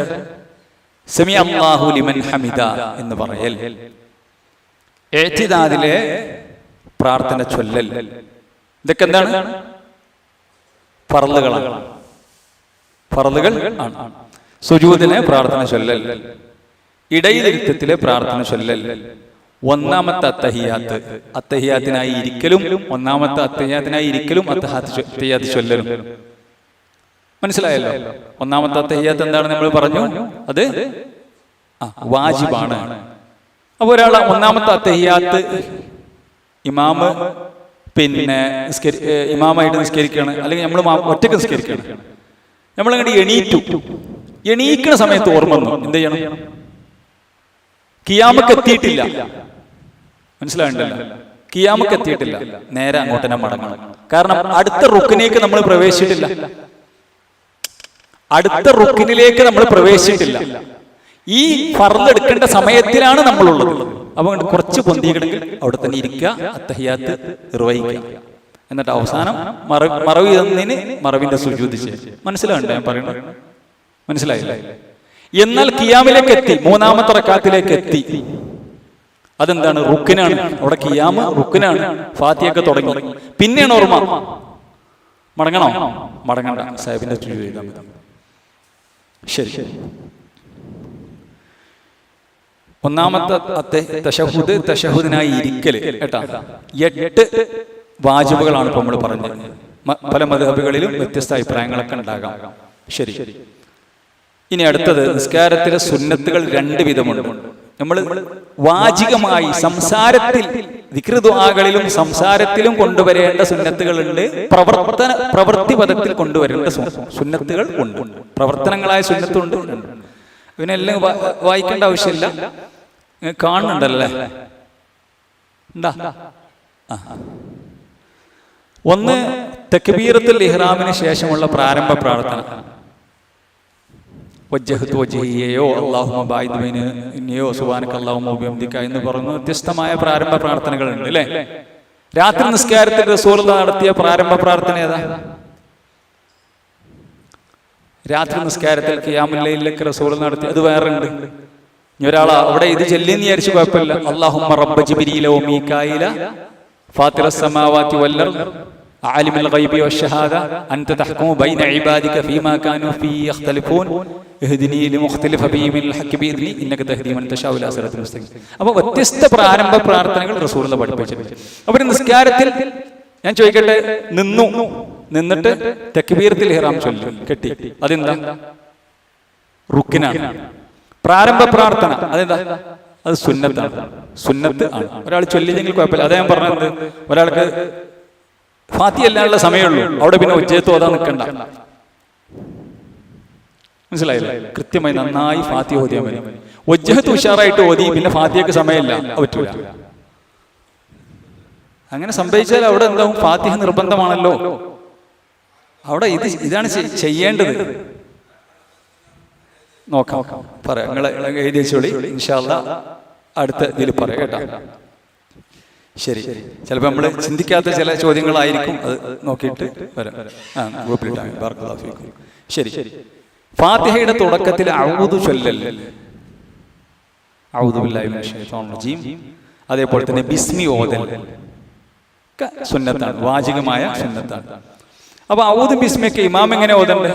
Speaker 1: സമി അല്ലാഹു ലിമൻ ഹമിദ എന്ന് പറയൽ. ഇഅ്തിദാലിലെ പ്രാർത്ഥന ചൊല്ലൽ. ഇതൊക്കെ എന്താണ്? ഫർളുകളാണ്. ഫർളുകൾ ആണ്. സുജൂദിലെ പ്രാർത്ഥന ചൊല്ലൽ, ഇടയിലിരുത്തത്തിലെ പ്രാർത്ഥന ചൊല്ലൽ, ഒന്നാമത്തെ അത്തഹിയാത്ത്, അത്തഹിയാത്തിനായി ഇരിക്കലും, ഒന്നാമത്തെ അത്തഹിയാത്തിനായി ഇരിക്കലും അത്തഹിയാത്ത് ചൊല്ലലും. മനസ്സിലായല്ലോ? ഒന്നാമത്തെ അത്തഹിയാത്ത് എന്താണെന്ന് നമ്മൾ പറഞ്ഞു, അത് വാജിബാണ്. അപ്പൊ ഒരാൾ ഒന്നാമത്തെ അത്തഹിയാത്ത് ഇമാമ് പിന്നെ ഇമാമായിട്ട് നിസ്കരിക്കുകയാണ്, അല്ലെങ്കിൽ നമ്മൾ ഒറ്റയ്ക്ക് നിസ്കരിക്കുകയാണ്. നമ്മളങ്ങോട്ട് എണീക്കുന്ന സമയത്ത് ഓർമ്മ വന്നു, എന്ത് ചെയ്യണം? കിയാമക്ക് എത്തിയിട്ടില്ല, മനസ്സിലായിട്ടല്ല? കിയാമക്ക് എത്തിയിട്ടില്ല, നേരെ അങ്ങോട്ട് തന്നെ മടങ്ങണം. കാരണം അടുത്ത റുക്കിനേക്ക് നമ്മൾ പ്രവേശിച്ചിട്ടില്ല. അടുത്ത റുക്കിനിലേക്ക് നമ്മൾ പ്രവേശിച്ചിട്ടില്ല. ഈ ഫർള് എടുക്കേണ്ട സമയത്തിലാണ് നമ്മളുള്ളത്. അപ്പൊ കുറച്ച് പൊന്തിയിക്കണമെങ്കിൽ അവിടെ തന്നെ ഇരിക്കുക, അത്തഹിയാത്ത് നിർവഹിക്കുക. എന്നിട്ട് അവസാനം മറവി തന്നതിന് മറവിന്റെ സുജൂദ് ചെയ്യും. മനസ്സിലാകണ്ടേ ഞാൻ പറയുന്നത്? മനസ്സിലായില്ല? എന്നാൽ കിയാമിലേക്ക് എത്തി, മൂന്നാമത്തെ റക്അത്തിലേക്ക് എത്തി. അതെന്താണ്? റുക്കിനാണ്. അവിടെ കിയാമ് റുക്കിനാണ്. ഫാത്തിഹയൊക്കെ തുടങ്ങി. പിന്നെയാണ് ഓർമ്മ. മടങ്ങണോ? മടങ്ങണ്ട, സാഹിബിന്റെ സുജൂദ് ചെയ്താൽ മതി. ശരി, ഒന്നാമത്തെ തശഹുദിനായി ഇരിക്കല് കേട്ടാ. 8 വാജിബുകളാണ് ഇപ്പൊ നമ്മൾ പറഞ്ഞത്. പല മദ്ഹബുകളിലും വ്യത്യസ്ത അഭിപ്രായങ്ങളൊക്കെ ഉണ്ടാകാം. ശരി, ഇനി അടുത്തത് നിസ്കാരത്തിലെ സുന്നത്തുകൾ 2 വിധമുണ്ട്. നമ്മൾ വാചികമായി സംസാരത്തിൽ ദിക്ർ ദുആകളിലും സംസാരത്തിലും കൊണ്ടുവരേണ്ട സുന്നത്തുകളുണ്ട്, പ്രവൃത്തി പദത്തിൽ കൊണ്ടുവരേണ്ട സുന്നത്തുകൾ ഉണ്ട്. പ്രവർത്തനങ്ങളായ സുന്നത്തുണ്ട്. ഇവനെല്ലാം വായിക്കേണ്ട ആവശ്യമില്ല, കാണുന്നുണ്ടല്ലേ? ഉണ്ടാ? ഒന്ന്, തക്ബീറത്തുൽ ഇഹ്റാമിന് ശേഷമുള്ള പ്രാരംഭ പ്രാർത്ഥന. വജ്ജഹ്തു വജ്ഹിയയോ അല്ലാഹുമ്മ ബഅദ് ബൈനയോ സുബ്ഹാനക അല്ലാഹുമ്മ വബിഹംദിക എന്ന് പറയുന്ന വ്യത്യസ്തമായ പ്രാരംഭ പ്രാർത്ഥനകളുണ്ട് അല്ലേ? രാത്രി നിസ്കാരത്തിൽ റസൂലുള്ളാഹി നടത്തിയ പ്രാരംഭ പ്രാർത്ഥന ഏതാ? രാത്രി നിസ്കാരത്തിൽ ഖിയാമുൽ ലൈലിലൊക്കെ റസൂൽ നടത്തി, അത് വേറെ ഉണ്ട്. ഇനി ഒരാളാ അവിടെ ഇത് ചെല്ലിന്ന് വിചാരിച്ചു കുഴപ്പമില്ല. അല്ലാഹുമ്മ റബ്ബ ജിബ്രീല വ മീകായില ഫാത്തിറസ് സമാവാതി വൽ അർദ് ആലിമുൽ ഗൈബി വശഹാദ അൻത തഹ്കുമു ബൈന ഇബാദിക ഫീമാ കാനൂ ഫീഹി യഖ്തലിഫൂൻ ഇഹ്ദിനി ലിമുഖ്തലിഫ ഫീഹി മിനൽ ഹഖ് ബിഇദ്നി ഇന്നക തഹ്ദി മൻ തശാഉ ഇലാ സിറാത്തിൽ മുസ്തഖീം. അപ്പോൾ വ്യത്യസ്ത പ്രാരംഭ പ്രാർത്ഥനകൾ റസൂലുള്ളാഹി പഠിപ്പിച്ചിട്ടുണ്ട്. അപ്പോൾ നിസ്കാരത്തിൽ ഞാൻ ചോദിക്കട്ടെ, നിന്നിട്ട് തക്ബീറത്തുൽ ഇഹ്റാം ചൊല്ലി കെട്ടി, അതെന്താ? റുക്കിനാണ്. പ്രാരംഭ പ്രാർത്ഥന അതെന്താ? അത് സുന്നത്താണ്. സുന്നത്ത് ആണ്. ഒരാൾ ചൊല്ലില്ലെങ്കിൽ കുഴപ്പമില്ല. അതാ ഞാൻ പറഞ്ഞത്. ഒരാൾക്ക് ഫാത്തിഹ അല്ലാനുള്ള സമയമുള്ളൂ, അവിടെ പിന്നെ ഉച്ചയത്ത് ഓതാൻ നിൽക്കണ്ട. മനസ്സിലായില്ലേ? കൃത്യമായി നന്നായി ഫാത്തിഹ ഓതിയാൽ മതി. വജ്ജഹത്ത് ഉഷാറായിട്ട് ഓതി പിന്നെ ഫാത്തിഹയ്ക്ക് സമയമില്ല, പറ്റൂല. അങ്ങനെ സംഭവിച്ചാൽ അവിടെ എന്താവും? ഫാത്തിഹ നിർബന്ധമാണല്ലോ. അവിടെ ഇതാണ് ചെയ്യേണ്ടത്. നോക്കാം, പറയാം. നിങ്ങൾ എഴുതി വെച്ചോളി, ഇൻഷാ അല്ലാഹ് അടുത്ത ഇതിൽ പറയാം കേട്ടോ. ശരി, ചിലപ്പോൾ നമ്മൾ ചിന്തിക്കാത്ത ചില ചോദ്യങ്ങളായിരിക്കും, അത് നോക്കിയിട്ട് വരാം. ഗ്രൂപ്പിലിട്ടാ. ബറക്കല്ലാഹു ഫീക്കും. ശരി, ഫാത്തിഹയുടെ തുടക്കത്തിൽ അഊദു ചൊല്ലൽ, അഊദു ബില്ലാഹി മിനശ് ശൈത്വാനിർ റജീം, അതേപോലെ തന്നെ ബിസ്മി ഓതൽ സുന്നത്താണ്, വാചികമായ സുന്നത്താണ്. അപ്പൊ ഔദും ബിസ്മിയൊക്കെ ഇമാം എങ്ങനെ ഓതണ്ടേ?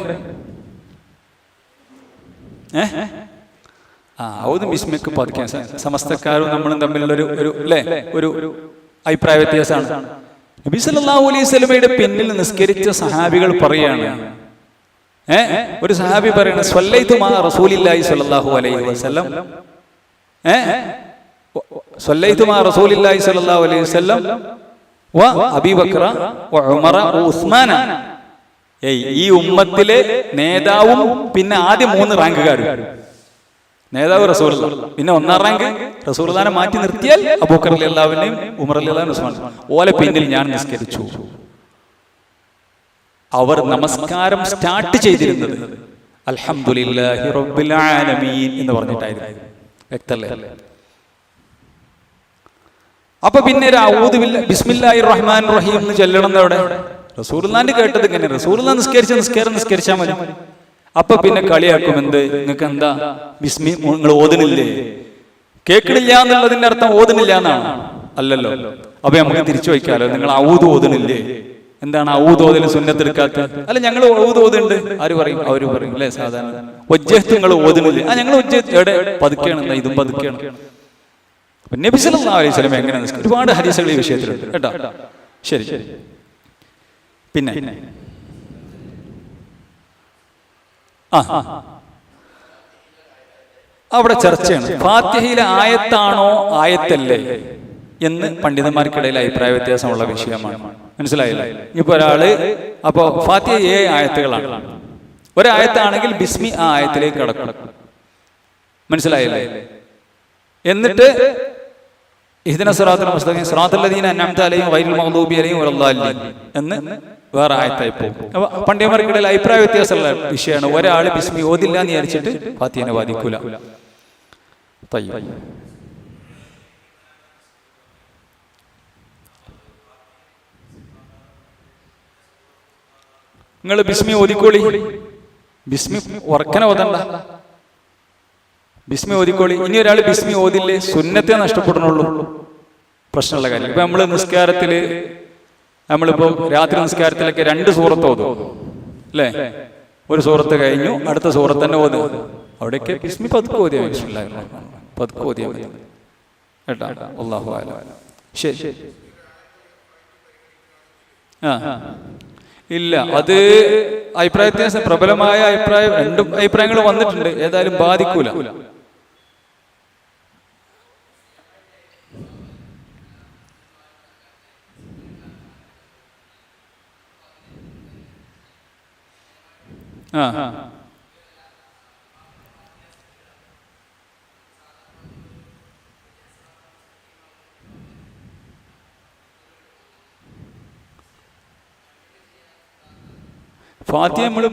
Speaker 1: ഔദും ബിസ്മിയൊക്കെ പതുക്കാൻ സമസ്തക്കാരും നമ്മളും തമ്മിലുള്ള ഒരു അഭിപ്രായ വ്യത്യാസമാണ്. നബി സല്ലല്ലാഹു അലൈഹി വസല്ലമയുടെ പിന്നിൽ നിസ്കരിച്ച സഹാബികൾ പറയാണ്, ഒരു സഹാബി പറയാണ്, സ്വല്ലൈതു മാ റസൂലില്ലാഹി സ്വല്ലല്ലാഹു അലൈഹി വസല്ലം സ്വല്ലൈതു മാ റസൂലില്ലാഹി സ്വല്ലല്ലാഹു അലൈഹി വസല്ലം വ അബീ ബക്കറ വ ഉമറ വ ഉസ്മാന. ഈ ഉമ്മത്തിലെ നേതാവും പിന്നെ ആദ്യം 3 റാങ്കുകാരും. നേതാവ് റസൂലുള്ളാഹി, പിന്നെ 1-ാം റാങ്ക് റസൂലുള്ളാഹിനെ മാറ്റി നിർത്തിയാൽ അബൂബക്കർ റളിയല്ലാഹു അൻഹുവിനെയും ഉമർ റളിയല്ലാഹു അൻഹു ഉസ്മാൻ. ഓലെ പിന്നിൽ ഞാൻ നിസ്കരിച്ചു. അവർ നമസ്കാരം സ്റ്റാർട്ട് ചെയ്തിരുന്നത് അൽഹംദുലില്ലാഹി റബ്ബിൽ ആലമീൻ എന്ന് പറഞ്ഞിട്ടായിരുന്നു. വ്യക്തല്ലേ? അപ്പൊ പിന്നെ ബിസ്മില്ലാഹിർ റഹ്മാനിർ റഹീം എന്ന് ചൊല്ലണം. എവിടെ? റസൂലുള്ളാഹിന്റെ കേട്ടത് ഇങ്ങനെ. റസൂലുള്ളാഹി നിസ്കരിച്ചാൽ മതി. അപ്പൊ പിന്നെ കളിയാക്കും, എന്ത് നിങ്ങൾക്ക് എന്താ ബിസ്മി നിങ്ങൾ ഓതുന്നില്ലേ? കേൾക്കണില്ല എന്നുള്ളതിന്റെ അർത്ഥം ഓതുന്നില്ല എന്നാണ്. അല്ലല്ലോ. അപ്പൊ നമുക്ക് തിരിച്ചു വയ്ക്കാലോ, നിങ്ങൾ ഔദ് ഓതുന്നില്ലേ? എന്താണ് ഔദ് ഓതൽ സുന്നത്തെടുക്കാത്ത? അല്ല, ഞങ്ങൾ ഔദ് ഓതുണ്ട്. ആര് പറയും? അവര് പറയും അല്ലെ? സാധാരണ വജ്ജഹത്ത് നിങ്ങൾ ഓതുന്നില്ലേ? ഞങ്ങൾ വജ്ജഹത്ത് എവിടെ? പതുക്കെയാണ്. ഇതും പതുക്കെയാണ്. നബി സല്ലല്ലാഹു അലൈഹി വസല്ലം എങ്ങനെ നിസ്കരിച്ചു? ഒരുപാട് ഹദീസുകൾ ഈ വിഷയത്തിലുണ്ട് കേട്ടോ. ശരി. പിന്നെ അവിടെ ചർച്ചയാണ്, ഫാത്തിഹയിലെ ആയത്താണോ ആയത്തല്ലേ എന്ന് പണ്ഡിതന്മാർക്കിടയിൽ അഭിപ്രായ വ്യത്യാസമുള്ള വിഷയമാണ്. മനസ്സിലായില്ലേ? ഇപ്പൊ ഒരാള് അപ്പൊ ഫാത്തിഹ 7 ആയത്തുകളാണ്. ഒരായത്താണെങ്കിൽ ബിസ്മി ആ ആയത്തിലേക്ക് കടക്കും. മനസ്സിലായില്ലേ? എന്നിട്ട് ഇഹ്ദിന സിറാത്തൽ മുസ്തഖീം സിറാത്തൽ ലദീന അൻഅംത അലൈഹിം ഗൈറിൽ മഗ്ദൂബി അലൈഹിം വലദ്ദാലിൻ എന്ന് വേറെ ആയത്തായി പോകും. അപ്പൊ പണ്ഡിതന്മാർക്കിടയിൽ അഭിപ്രായ വ്യത്യാസമുള്ള വിഷയമാണ്. ഒരാൾ ബിസ്മി ഓതില്ല എന്ന് വിചാരിച്ചിട്ട് ഫാത്തിഹനെ ബാധിക്കൂല. നിങ്ങൾ ബിസ്മി ഓതിക്കോളി. ബിസ്മി ഉറക്കനെ ഓതണ്ട, ബിസ്മി ഓതിക്കോളി. ഇനി ഒരാൾ ബിസ്മി ഓതില്ലേ സുന്നത്തെ നഷ്ടപ്പെടണുള്ളൂ. പ്രശ്നമുള്ള കാര്യം. ഇപ്പൊ നമ്മള് നിസ്കാരത്തില് നമ്മളിപ്പോ രാത്രി നിസ്കാരത്തിലൊക്കെ 2 സൂറത്ത് ഓതും അല്ലേ? ഒരു സൂറത്ത് കഴിഞ്ഞു, അടുത്ത സൂറത്ത് തന്നെ ഓതും. അവിടെയൊക്കെ ബിസ്മി പതുക്കെ ഓതിയാ മതി. ബിസ്മില്ലാഹിർ റഹ്മാനിർ റഹീം പതുക്കെ ഓതിയാ മതി കേട്ടോ. അല്ലാഹു അഅലം. ശരി. ഇല്ല, അത് അഭിപ്രായ വ്യത്യാസം പ്രബലമായ അഭിപ്രായം, 2 അഭിപ്രായങ്ങൾ വന്നിട്ടുണ്ട്. ഏതായാലും ബാധിക്കൂല. ഫാത്തിഹ നമ്മൾ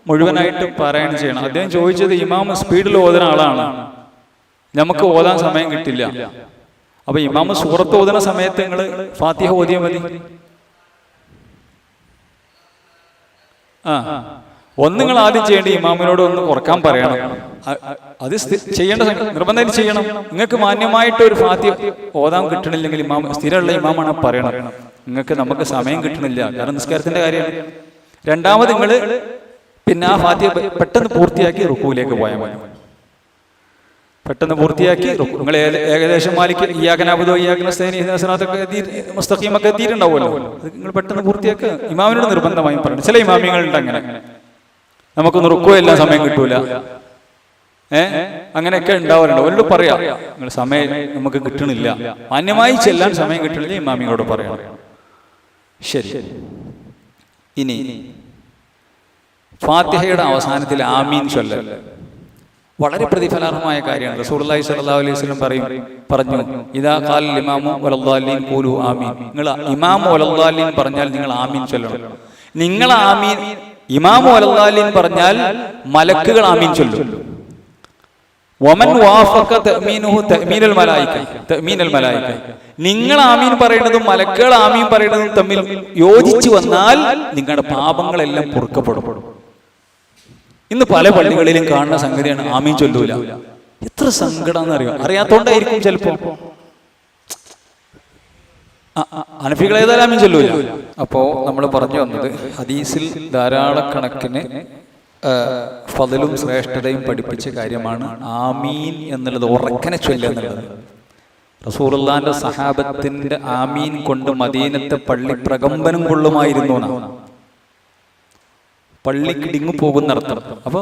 Speaker 1: മുഴുവനായിട്ട് പാരായണം ചെയ്യണം. അദ്ദേഹം ചോദിച്ചത് ഇമാം സ്പീഡിൽ ഓതുന്ന ആളാണ്, നമുക്ക് ഓതാൻ സമയം കിട്ടില്ല. അപ്പൊ ഇമാം സൂറത്ത് ഓതുന്ന സമയത്ത് നിങ്ങൾ ഫാത്തിഹ ഓതിയാൽ മതി. ഒന്ന് നിങ്ങൾ ആദ്യം ചെയ്യേണ്ട ഇമാമിനോട് ഒന്ന് കുറക്കാൻ പറയണം. അത് ചെയ്യേണ്ട നിർബന്ധമായിട്ട് ചെയ്യണം. നിങ്ങൾക്ക് മാന്യമായിട്ട് ഒരു ഫാത്തിഹ ഓതാൻ കിട്ടണില്ലെങ്കിൽ ഇമാം സ്ഥിരമുള്ള ഇമാമാണ് പറയണം, നമുക്ക് സമയം കിട്ടണില്ല, കാരണം നിസ്കാരത്തിന്റെ കാര്യമാണ്. രണ്ടാമത് നിങ്ങൾ പിന്നെ ആ ഫാത്തിഹ പെട്ടെന്ന് പൂർത്തിയാക്കി റുക്കൂലേക്ക് പോയാൽ മതി. പെട്ടെന്ന് പൂർത്തിയാക്കി നിങ്ങൾ ഏകദേശം മാലിക്ക് ഇയ്യാകനഅബ്ദു ഇയ്യാക നസ്തഈൻ ഇഹ്ദിന സിറാത്തൽ മുസ്തഖീം ഒക്കെ എത്തിയിട്ടുണ്ടാവുമല്ലോ. അത് നിങ്ങൾ പെട്ടെന്ന് പൂർത്തിയാക്കുക. ഇമാമിനോട് നിർബന്ധമായും പറയണം. ചില ഇമാമികളുണ്ട് അങ്ങനെ, നമുക്കൊന്ന് റുക്കൂ എല്ലാം സമയം കിട്ടൂല, അങ്ങനെയൊക്കെ ഉണ്ടാവാറുണ്ട്. അവരോട് പറയാം, നിങ്ങൾ സമയം നമുക്ക് കിട്ടണില്ല, മാന്യമായി ചെല്ലാൻ സമയം കിട്ടണില്ല, ഇമാമിയോട് പറയണം. ശരി. ഇനി ഫാത്തിഹയുടെ അവസാനത്തിൽ ആമീൻ ചൊല്ലൽ വളരെ പ്രതിഫലാർഹമായ കാര്യമാണ്. റസൂലുള്ളാഹി സ്വല്ലല്ലാഹു അലൈഹി വസല്ലം പറഞ്ഞു, ഇദാ ഖാലൽ ഇമാമു വലദ്ദാലിൻ ഖൂലു ആമീൻ. നിങ്ങൾ ഇമാമു വലദ്ദാലിൻ പറഞ്ഞാൽ നിങ്ങൾ ആമീൻ ചൊല്ലണം. നിങ്ങൾ ആമീൻ ഇമാമു വലദ്ദാലിൻ പറഞ്ഞാൽ മലക്കുകൾ ആമീൻ ചൊല്ലും. വമൻ വാഫഖ തഅമീനുഹു തഅമീനുൽ മലായിക തഅമീനുൽ മലായിക. നിങ്ങൾ ആമീൻ പറയുന്നതും മലക്കുകൾ ആമീൻ പറയുന്നതും തമ്മിൽ യോജിച്ചു വന്നാൽ നിങ്ങളുടെ പാപങ്ങളെല്ലാം പൊറുക്കപ്പെടും. ഇന്ന് പല പള്ളികളിലും കാണുന്ന സംഗതിയാണ് ആമീൻ ചൊല്ലൂല. എത്ര സങ്കടമാണെന്ന് അറിയാം. അറിയാത്തോണ്ടായിരിക്കും ചിലപ്പോ. ഹനഫികൾ ഏതായാലും ആമീൻ ചൊല്ലൂല. അപ്പോ നമ്മൾ പറഞ്ഞു വന്നത് ഹദീസിൽ ധാരാളക്കണക്കിന് ഫളലും ശ്രേഷ്ഠതയും പഠിപ്പിച്ച കാര്യമാണ് ആമീൻ എന്നുള്ളത്, ഉറക്കനെ ചൊല്ലുക എന്നുള്ളത്. റസൂലുള്ളാഹിന്റെ സഹാബത്തിന്റെ ആമീൻ കൊണ്ട് മദീനത്തെ പള്ളി പ്രകമ്പനം കൊള്ളുമായിരുന്നു. പള്ളിക്കിടിങ്ങു പോകുന്നർത്ഥം. അപ്പൊ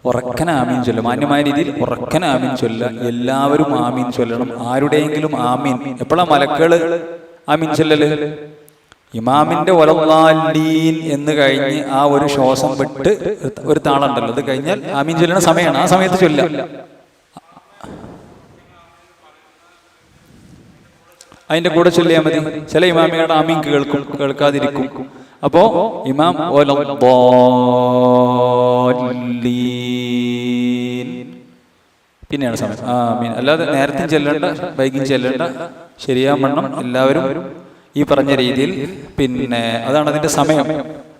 Speaker 1: ഉറക്കന ആമീൻ ചൊല്ലുക. മാന്യമായ രീതിയിൽ ഉറക്കന ആമീൻ ചൊല്ലുക. എല്ലാവരും ആമീൻ ചൊല്ലണം. ആരുടെയെങ്കിലും ആമീൻ എപ്പോഴാ മലക്കുകൾ ആമീൻ ചൊല്ലല്? ഇമാമിന്റെ വലദ്ദാലീൻ എന്ന് കഴിഞ്ഞ് ആ ഒരു ശ്വാസം വിട്ട് ഒരു താളുണ്ടല്ലോ, അത് കഴിഞ്ഞാൽ ആമീൻ ചൊല്ലുന്ന സമയമാണ്. ആ സമയത്ത് ചൊല്ലുക. അതിന്റെ കൂടെ ചൊല്ലിയാൽ മതി. ചില ഇമാമിയുടെ ആമീൻ കേൾക്കാതിരിക്കും. അപ്പോ ഇമാം പിന്നെയാണ് സമയം ആമീൻ. അല്ലാതെ നേരത്തെ ചെല്ലേണ്ട, വൈകി ചെല്ലേണ്ട. ശരിയാവണ്ണം എല്ലാവരും ഈ പറഞ്ഞ രീതിയിൽ, പിന്നെ അതാണ് അതിന്റെ സമയം.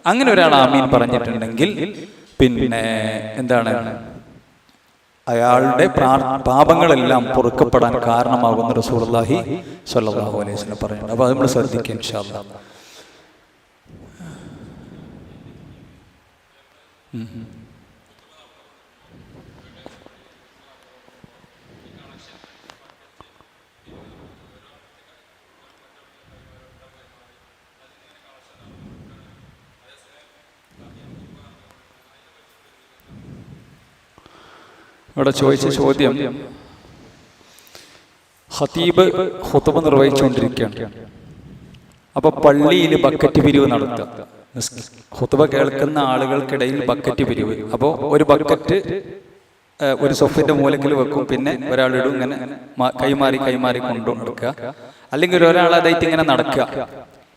Speaker 1: അങ്ങനെ ഒരാൾ ആമീൻ പറഞ്ഞിട്ടുണ്ടെങ്കിൽ പിന്നെ എന്താണ്, അയാളുടെ പാപങ്ങളെല്ലാം പൊറുക്കപ്പെടാൻ കാരണമാകുന്ന റസൂലുള്ളാഹി സ്വല്ലല്ലാഹു അലൈഹി വസല്ലം പറയുന്നത്. അപ്പൊ അത് നമ്മൾ ശ്രദ്ധിക്കുക ഇൻഷാ അല്ലാഹ്. ഇവിടെ ചോദിച്ച ചോദ്യം, ഖതീബ് ഖുതുബ നിർവഹിച്ചുകൊണ്ടിരിക്കുകയാണ്. അപ്പൊ പള്ളിയിൽ ബക്കറ്റ് പിരിവ് നടത്തുക. ഖുതുബ കേൾക്കുന്ന ആളുകൾക്കിടയിൽ ബക്കറ്റ് പിരിവ്. അപ്പോൾ ഒരു ബക്കറ്റ് ഒരു സൊഫിന്റെ മൂലക്കിൽ വെക്കും, പിന്നെ ഒരാളിടും, ഇങ്ങനെ കൈമാറി കൊണ്ടു നടക്കുക. അല്ലെങ്കിൽ ഒരാൾ അതായിട്ട് ഇങ്ങനെ നടക്കുക.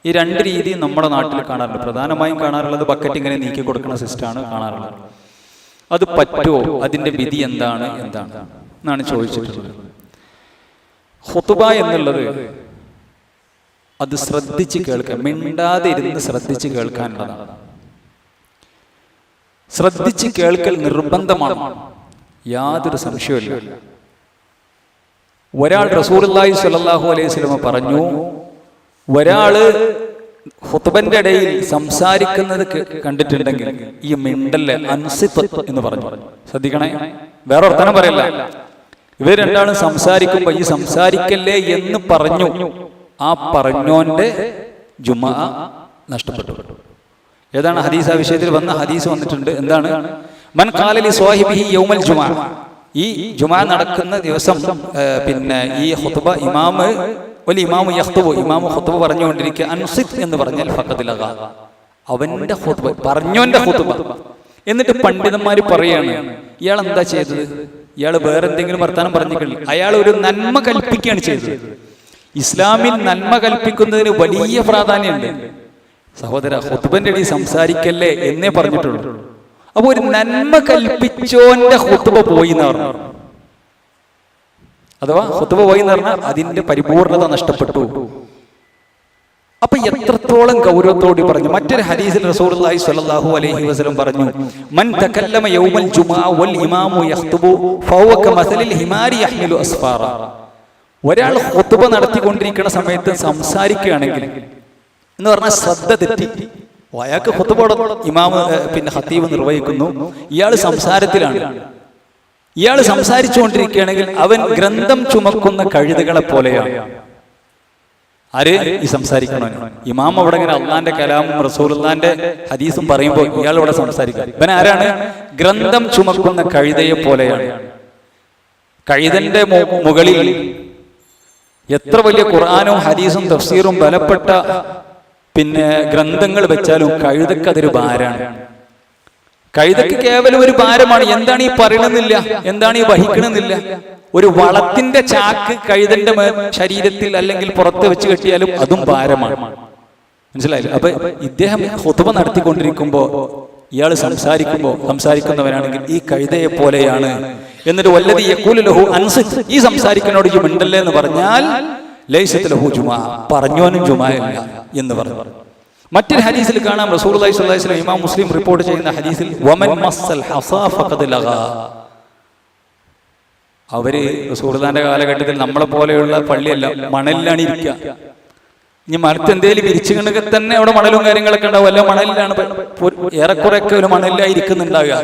Speaker 1: ഈ രണ്ട് രീതി നമ്മുടെ നാട്ടിൽ കാണാറുണ്ട്. പ്രധാനമായും കാണാറുള്ളത് ബക്കറ്റ് ഇങ്ങനെ നീക്കി കൊടുക്കുന്ന സിസ്റ്റമാണ് കാണാറുള്ളത്. അത് പറ്റുമോ? അതിന്റെ വിധി എന്താണ് എന്നാണ് ചോദിച്ചിട്ടുള്ളത്. ഖുതുബ എന്നുള്ളത് അത് ശ്രദ്ധിച്ച് കേൾക്കാൻ, മിണ്ടാതെ ഇരുന്ന് ശ്രദ്ധിച്ച് കേൾക്കാനുള്ളതാണ്. ശ്രദ്ധിച്ച് കേൾക്കൽ നിർബന്ധമാണ്, യാതൊരു സംശയവുമില്ല. ഒരാൾ റസൂലുള്ളാഹി സ്വല്ലല്ലാഹു അലൈഹി വസല്ലം പറഞ്ഞു, ഒരാള് ഖുതുബന്റെ ഇടയിൽ സംസാരിക്കുന്നത് കണ്ടിട്ടുണ്ടെങ്കിൽ ഈ മിണ്ടല്ലേ അൻസിത്ത് എന്ന് പറഞ്ഞു. ശ്രദ്ധിക്കണേ, വേറെ വർത്തമാനം പറയല്ല. ഇവർ രണ്ടാളും സംസാരിക്കുമ്പോ ഈ സംസാരിക്കല്ലേ എന്ന് പറഞ്ഞു, ആ പറഞ്ഞോന്റെ ജുമാ നഷ്ടപ്പെട്ടു. ഏതാണ് ഹദീസ്? ആ വിഷയത്തിൽ വന്ന ഹദീസ് വന്നിട്ടുണ്ട്. എന്താണ്? മൻ ഖാല ലി സ്വാഹിബിഹി യൗമൽ ജുമാ, ഈ ജുമാ നടക്കുന്ന ദിവസം പിന്നെ ഈ ഖുതുബ ഇമാമു യഖ്തുബു, ഇമാമു ഖുതുബ പറഞ്ഞുകൊണ്ടിരിക്കുക, അൻസിത് എന്ന് പറഞ്ഞാൽ ഫഖദ് ലഗാ, അവന്റെ ഖുതുബ, പറഞ്ഞോന്റെ ഖുതുബ. എന്നിട്ട് പണ്ഡിതന്മാർ പറയാണ്, ഇയാൾ എന്താ ചെയ്തത്? ഇയാൾ വേറെ എന്തെങ്കിലും വർത്താനം പറഞ്ഞിട്ടില്ല, അയാൾ ഒരു നന്മ കൽപ്പിക്കുകയാണ് ചെയ്തത്. ഇസ്ലാമിൽ നന്മ കൽപ്പിക്കുന്നതിന് വലിയ പ്രാധാന്യമുണ്ട് സഹോദര. ഖുതുബന്റെ ഇടയിൽ സംസാരിക്കല്ലേ എന്നേ പറഞ്ഞിട്ടുള്ളൂ. അപ്പൊ ഒരു നന്മ കൽപ്പിച്ചോന്റെ ഖുതുബ പോയി എന്ന് പറഞ്ഞു, അഥവാ ഖുതുബ പോയി എന്ന് പറഞ്ഞാൽ അതിന്റെ പരിപൂർണത നഷ്ടപ്പെട്ടു. അപ്പൊ എത്രത്തോളം ഗൗരവത്തോടെ പറഞ്ഞു. മറ്റൊരു ഹദീസിൽ റസൂലുള്ളാഹി സ്വല്ലല്ലാഹു അലൈഹി വസല്ലം പറഞ്ഞു, മൻ തകല്ലമ യൗമൽ ജുമുഅ വൽ ഇമാമു യഖ്തുബു ഫഹുവ കമസലിൽ ഹിമാരി യഹ്മിലു അസ്ഫാറ. ഒരാൾ ഖുതുബ നടത്തിക്കൊണ്ടിരിക്കുന്ന സമയത്ത് സംസാരിക്കുകയാണെങ്കിൽ എന്ന് പറഞ്ഞാൽ ശ്രദ്ധ തെറ്റി, അയാൾക്ക് ഖുതുബ ഇമാമ് പിന്നെ ഖതീബ് നിർവഹിക്കുന്നു, ഇയാൾ സംസാരത്തിലാണ്. ഇയാൾ സംസാരിച്ചുകൊണ്ടിരിക്കുകയാണെങ്കിൽ അവൻ ഗ്രന്ഥം ചുമക്കുന്ന കഴുതകളെ പോലെയാണ്. ആര്? ഈ സംസാരിക്കണോ? ഇമാം അവിടെ ഇങ്ങനെ അള്ളാന്റെ കലാമും റസൂലുള്ളാന്റെ ഹദീസും പറയുമ്പോൾ ഇയാൾ ഇവിടെ സംസാരിക്കുക. ഇവൻ ആരാണ്? ഗ്രന്ഥം ചുമക്കുന്ന കഴുതയെ പോലെയാണ്. കഴുതന്റെ മുകളിൽ എത്ര വലിയ ഖുർആനും ഹദീസും തഫ്സീറും ബലപ്പെട്ട പിന്നെ ഗ്രന്ഥങ്ങൾ വെച്ചാലും കഴുതക്ക് അതൊരു ഭാരമാണ്. കഴുതക്ക് കേവലം ഒരു ഭാരമാണ്. എന്താണ് ഈ പറയണമെന്നില്ല, എന്താണ് ഈ വഹിക്കണമെന്നില്ല. ഒരു വളത്തിന്റെ ചാക്ക് കഴുതന്റെ ശരീരത്തിൽ അല്ലെങ്കിൽ പുറത്ത് വെച്ച് കെട്ടിയാലും അതും ഭാരമാണ്. മനസ്സിലായില്ലേ? അപ്പൊ ഇദ്ദേഹം ഖുതുബ നടത്തിക്കൊണ്ടിരിക്കുമ്പോ ഇയാൾ സംസാരിക്കുന്നവനാണെങ്കിൽ ഈ കഴുതയെ പോലെയാണ്. എന്നിട്ട് വല്ലദി യഖൂലു ലഹു അൻസിത്, ഈ സംസാരിക്കുന്നോട് ഈ മിണ്ടല്ലേ എന്ന് പറഞ്ഞാൽ ലൈസത് ലഹു ജുമാ, പറഞ്ഞോനും ജുമായല്ല എന്ന് പറഞ്ഞു. മറ്റൊരു ഹദീസിൽ കാണാം, റസൂലുള്ളാഹി സ്വല്ലല്ലാഹു അലൈഹി വസല്ലം, ഇമാം മുസ്ലിം റിപ്പോർട്ട് ചെയ്യുന്ന ഹദീസിൽ, വമൻ മസ്സൽ ഹസാ ഫഖദ് ലഗാ. അവര് റസൂലുള്ളാഹിന്റെ കാലഘട്ടത്തിൽ നമ്മളെ പോലെയുള്ള പള്ളിയല്ല, മണലിലാണ് ഇരിക്കുക. ഇനി മരത്ത് എന്തേലും വിരിച്ചു കണ്ടെങ്കിൽ തന്നെ അവിടെ മണലും കാര്യങ്ങളൊക്കെ ഉണ്ടാവും. അല്ല മണലിലാണ്, ഏറെക്കുറെയൊക്കെ ഒരു മണലിലായിരിക്കുന്നുണ്ടാവുക.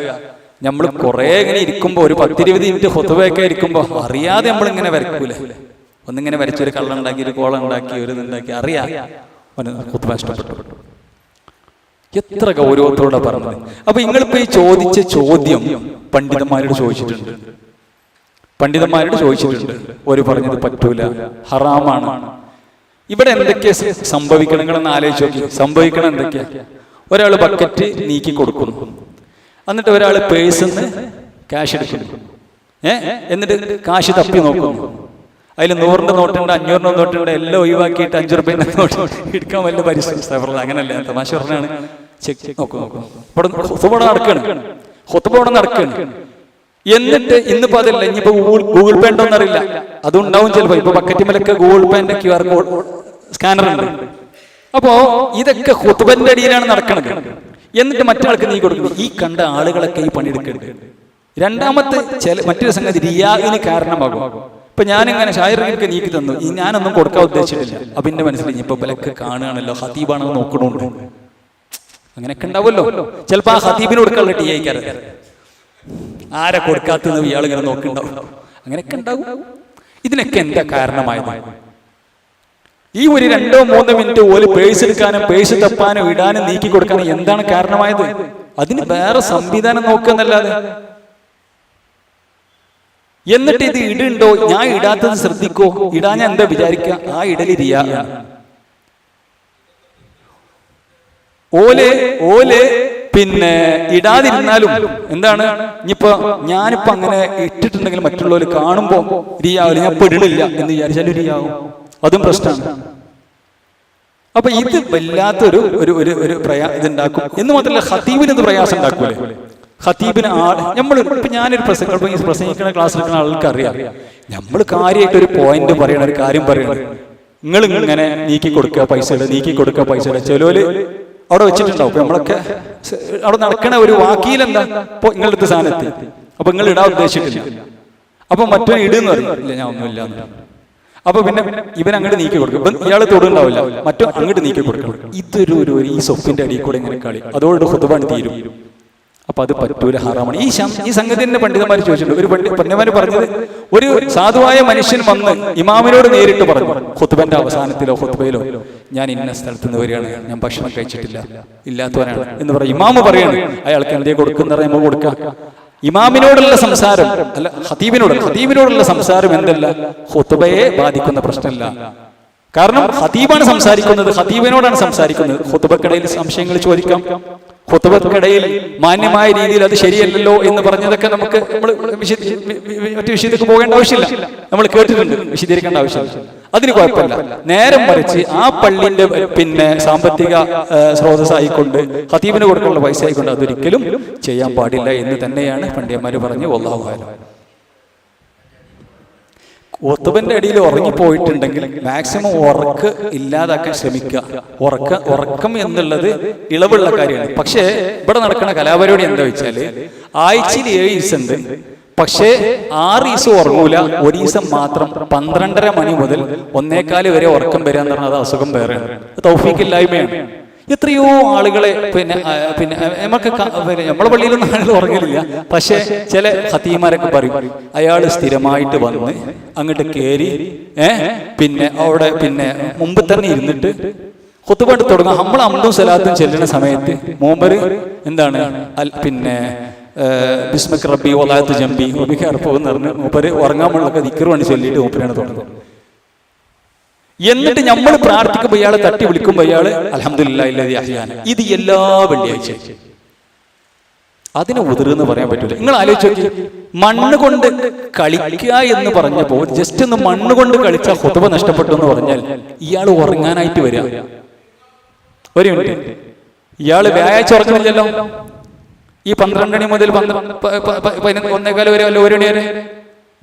Speaker 1: നമ്മൾ കുറെ ഇങ്ങനെ ഇരിക്കുമ്പോ ഒരു 10-20 മിനിറ്റ് ഖുതുബയൊക്കെ ഇരിക്കുമ്പോ അറിയാതെ നമ്മൾ ഇങ്ങനെ വരക്കൂലേ, ഒന്നിങ്ങനെ വരച്ചൊരു കള്ളുണ്ടാക്കി, ഒരു കോളം ഉണ്ടാക്കി, ഒരു ഇതുണ്ടാക്കി, അറിയാം ഖുതുബ ഇഷ്ടപ്പെട്ടു. എത്ര ഗൗരവത്തോടെ പറഞ്ഞത്. അപ്പൊ നിങ്ങളിപ്പോ ഈ ചോദിച്ച ചോദ്യം പണ്ഡിതന്മാരോട് ചോദിച്ചിട്ടുണ്ട്. ഒരു പറഞ്ഞത് പറ്റൂല, ഹറാമാണ്. ഇവിടെ എന്തൊക്കെയാ സംഭവിക്കണമെന്ന് ആലോചിച്ച് നോക്കി. സംഭവിക്കണം എന്തൊക്കെയാ? ഒരാൾ ബക്കറ്റ് നീക്കി കൊടുക്കുന്നു, എന്നിട്ട് ഒരാൾ പേഴ്സിന്ന് ക്യാഷ് എടുക്കുന്നു, എന്നിട്ട് കാശ് തപ്പി നോക്കുന്നു. അതിൽ 100ന്റെ നോട്ടുണ്ട്, 500ന്റെ നോട്ടുണ്ട്, എല്ലാം ഒഴിവാക്കിയിട്ട് 5 രൂപയുടെ നോട്ട് എടുക്കാൻ വല്ല പരിശ്രമിച്ചത്. അങ്ങനല്ല, തമാശ പറഞ്ഞാണ്. ഹുതുബ നടക്കുകയാണ്. എന്നിട്ട് ഇന്നിപ്പോ അതല്ല, ഇനിയിപ്പോ ഗൂഗിൾ പേ ഉണ്ടോന്ന് അറിയില്ല, അതുണ്ടാവും ചിലപ്പോ. ഇപ്പൊ ബക്കറ്റിമലൊക്കെ ഗൂഗിൾ പേന്റെ QR കോഡ് സ്കാനർ ഉണ്ട്. അപ്പോ ഇതൊക്കെ ഹുതുബന്റെ അടിയിലാണ് നടക്കുന്നത്. എന്നിട്ട് മറ്റാൾക്ക് നീ കൊടുക്കുന്നു. ഈ കണ്ട ആളുകളൊക്കെ ഈ പണിയെടുക്കുന്നുണ്ട്. രണ്ടാമത്തെ മറ്റൊരു സംഗതി റിയാഇന് കാരണമാകും. ഇപ്പൊ ഞാനിങ്ങനെ ഷായറിനൊക്കെ നീക്കി തന്നു, ഞാനൊന്നും കൊടുക്കാൻ ഉദ്ദേശിച്ചിട്ടില്ല. അപ്പൊ എന്റെ മനസ്സിൽ ഇപ്പൊ ബലക്ക് കാണുകയാണല്ലോ, ഹതീബാണെന്ന് നോക്കണുണ്ട്. അങ്ങനെയൊക്കെ ഉണ്ടാവുമല്ലോ. ചിലപ്പോ ആ ഹതീബിന് കൊടുക്കാനുള്ള ടീ അയക്കാറ്, ആരെ കൊടുക്കാത്തത് ഇയാളിങ്ങനെ നോക്കുന്നുണ്ടാവും. അങ്ങനെയൊക്കെ ഉണ്ടാവും. ഇതിനൊക്കെ എന്താ കാരണമായത്? ഈ ഒരു 2-3 മിനിറ്റ് ഓല് പേഴ്സ് എടുക്കാനും പേഴ്സ് തപ്പാനും ഇടാനും നീക്കി കൊടുക്കാനും എന്താണ് കാരണമായത്? അതിന് വേറെ സംവിധാനം നോക്കുന്നല്ലാതെ. എന്നിട്ട് ഇത് ഇടുണ്ടോ, ഞാൻ ഇടാത്തത് ശ്രദ്ധിക്കോ, ഇടാൻ ഞാൻ എന്താ വിചാരിക്കുക? ആ ഇടല് റിയാ. ഓല് പിന്നെ ഇടാതിരുന്നാലും എന്താണ്, ഇനിയിപ്പോ ഞാനിപ്പോ അങ്ങനെ ഇട്ടിട്ടുണ്ടെങ്കിൽ മറ്റുള്ളവർ കാണുമ്പോ റിയാവില്ല, ഞാൻ ഇപ്പൊ ഇടണില്ല എന്ന് വിചാരിച്ചാലും റിയാവും. അതും പ്രശ്നമാണ്. അപ്പൊ ഇത് വല്ലാത്തൊരു ഇതുണ്ടാക്കും. എന്ന് മാത്രമല്ല, ഖതീബിന് ഇത് പ്രയാസം ഉണ്ടാക്കൂലേ? ഖതീബിന് ഇപ്പൊ ഞാനൊരു പ്രസംഗിക്കുന്ന ക്ലാസ് എടുക്കുന്ന ആൾക്ക് അറിയാം, നമ്മൾ കാര്യമായിട്ട് ഒരു പോയിന്റ് പറയണ, ഒരു കാര്യം പറയണത്, നിങ്ങൾ ഇങ്ങനെ നീക്കി കൊടുക്കുക പൈസയുടെ, നീക്കി കൊടുക്കുക പൈസയുടെ. ചിലവര് അവിടെ വെച്ചിട്ടുണ്ടാവും. ഇപ്പൊ നമ്മളൊക്കെ അവിടെ നടക്കണ ഒരു വാക്കിയിലെന്താ, ഇപ്പൊ നിങ്ങളെടുത്ത സാധനത്തി, അപ്പൊ നിങ്ങൾ ഇടാൻ ഉദ്ദേശിച്ചിട്ടില്ല. അപ്പൊ മറ്റോ ഇടുന്ന് പറയും, ഇല്ല ഞാൻ ഒന്നുമില്ല. അപ്പൊ പിന്നെ ഇവൻ അങ്ങോട്ട് നീക്കി കൊടുക്കും, ഇയാള് തൊടുണ്ടാവില്ല, മറ്റോ അങ്ങോട്ട് നീക്കി കൊടുക്കണം. ഇതൊരു ഈ സൊഫിന്റെ അടിയിൽ കൂടെ ഇങ്ങനെ കളി, അതോടെ ഖുതുബാണ് തീരും. അപ്പൊ അത് പറ്റൂല, ഹറാമാണ്. ഈ സംഗതി തന്നെ പണ്ഡിതന്മാർ ചോദിച്ചിട്ടുണ്ട്. ഒരു പണ്ഡിതന്മാർ പറഞ്ഞത്, ഒരു സാധുവായ മനുഷ്യൻ വന്ന് ഇമാമിനോട് നേരിട്ട് പറഞ്ഞു, ഖുതുബന്റെ അവസാനത്തിലോ ഖുതുബയിലോ, ഞാൻ ഇന്ന സ്ഥലത്ത് നിന്ന് വരികയാണ്, ഞാൻ ഭക്ഷണം കഴിച്ചിട്ടില്ല, ഇല്ലാത്തവനാണ് എന്ന് പറയും. ഇമാമ് പറയാണ്, അയാൾക്ക് എന്തേ കൊടുക്കുന്ന നമ്മൾ കൊടുക്കാം. ഇമാമിനോടുള്ള സംസാരം അല്ല, ഖതീബിനോടുള്ള സംസാരം എന്തല്ല, ഖുതുബയെ ബാധിക്കുന്ന പ്രശ്നമല്ല. കാരണം ഖതീബാണ് സംസാരിക്കുന്നത്, ഖതീബിനോടാണ് സംസാരിക്കുന്നത്. ഖുതുബക്കിടയിൽ സംശയങ്ങൾ ചോദിക്കാം, ഖുതുബക്കിടയിൽ മാന്യമായ രീതിയിൽ അത് ശരിയല്ലല്ലോ എന്ന് പറഞ്ഞതൊക്കെ നമുക്ക് മറ്റു വിഷയത്തിലേക്ക് പോകേണ്ട ആവശ്യമില്ല, നമ്മൾ കേട്ടിട്ടുണ്ട്, വിശദീകരിക്കേണ്ട ആവശ്യമില്ല. അതിന് കുഴപ്പമില്ല. നേരം മറിച്ച് ആ പള്ളിന്റെ പിന്നെ സാമ്പത്തിക സ്രോതസ്സായിക്കൊണ്ട് ഖതീബിന് കൊടുക്കാനുള്ള പൈസ ആയിക്കൊണ്ട് അതൊരിക്കലും ചെയ്യാൻ പാടില്ല എന്ന് തന്നെയാണ് പണ്ഡിതന്മാർ പറഞ്ഞു. വല്ലാഹു അഅലം. ഖുതുബന്റെ അടിയിൽ ഉറങ്ങിപ്പോയിട്ടുണ്ടെങ്കിൽ മാക്സിമം ഉറക്ക് ഇല്ലാതാക്കാൻ ശ്രമിക്കുക. ഉറക്കം എന്നുള്ളത് ഇളവുള്ള കാര്യമാണ്. പക്ഷേ ഇവിടെ നടക്കുന്ന കലാപരിപാടി എന്താ വെച്ചാല്, ആഴ്ചയിൽ 7 ദിവസം ഉണ്ട്, പക്ഷേ 6 ദിവസം ഉറങ്ങൂല, ഒരു ദിവസം മാത്രം 12:30 മണി മുതൽ 1:15 വരെ ഉറക്കം വരാന്ന് പറഞ്ഞാൽ അത് അസുഖം വേറെയാണ്, തൗഫീഖില്ലായ്മയാണ്. എത്രയോ ആളുകളെ പിന്നെ നമുക്ക് നമ്മളെ പള്ളിയിലൊന്നും ആളുകൾ ഉറങ്ങലില്ല, പക്ഷെ ചില ഖതീമാരൊക്കെ പറയും, അയാള് സ്ഥിരമായിട്ട് വന്ന് അങ്ങോട്ട് കയറി പിന്നെ അവിടെ പിന്നെ മുമ്പ് തന്നെ ഇരുന്നിട്ട് ഖുതുബ തുടങ്ങാം. നമ്മൾ അംദും സലാത്തും ചെല്ലുന്ന സമയത്ത് മൂപ്പര് എന്താണ് പിന്നെ ബിസ്മിക റബ്ബി വലാഅത്ത് ജംബി റബ്ബിക അർഫുന്ന് പറഞ്ഞ് മൂപ്പര് ഉറങ്ങാൻ മുള്ളൊക്കെ ദിക്റുമാണ് ചൊല്ലിയിട്ട് മൂപ്പരാണ് തുടങ്ങുന്നത്. എന്നിട്ട് നമ്മൾ പ്രാർത്ഥിക്കുമ്പോൾ ഇയാളെ തട്ടി വിളിക്കുമ്പോൾ ഇയാള് അൽഹംദുലില്ലാഹി അല്ലദീ അഹ്യാന. ഇത് എല്ലാ വെള്ളിയാഴ്ചയും. അതിന് ഉദർ എന്ന് പറയാൻ പറ്റൂല. നിങ്ങൾ ആലോചിച്ച് നോക്കി, മണ്ണ് കൊണ്ട് കളിക്കുക എന്ന് പറഞ്ഞപ്പോൾ ജസ്റ്റ് ഒന്ന് മണ്ണ് കൊണ്ട് കളിച്ചാൽ ഖുതുബ നഷ്ടപ്പെട്ടു എന്ന് പറഞ്ഞാൽ ഇയാൾ ഉറങ്ങാനായിട്ട് വരിക. ഒരു മിനിറ്റ്, ഇയാള് വ്യാഴാഴ്ച ഉറങ്ങുന്നില്ലല്ലോ. ഈ 12 മണി മുതൽ 1:15 വരെ അല്ല 1 മണി വരെ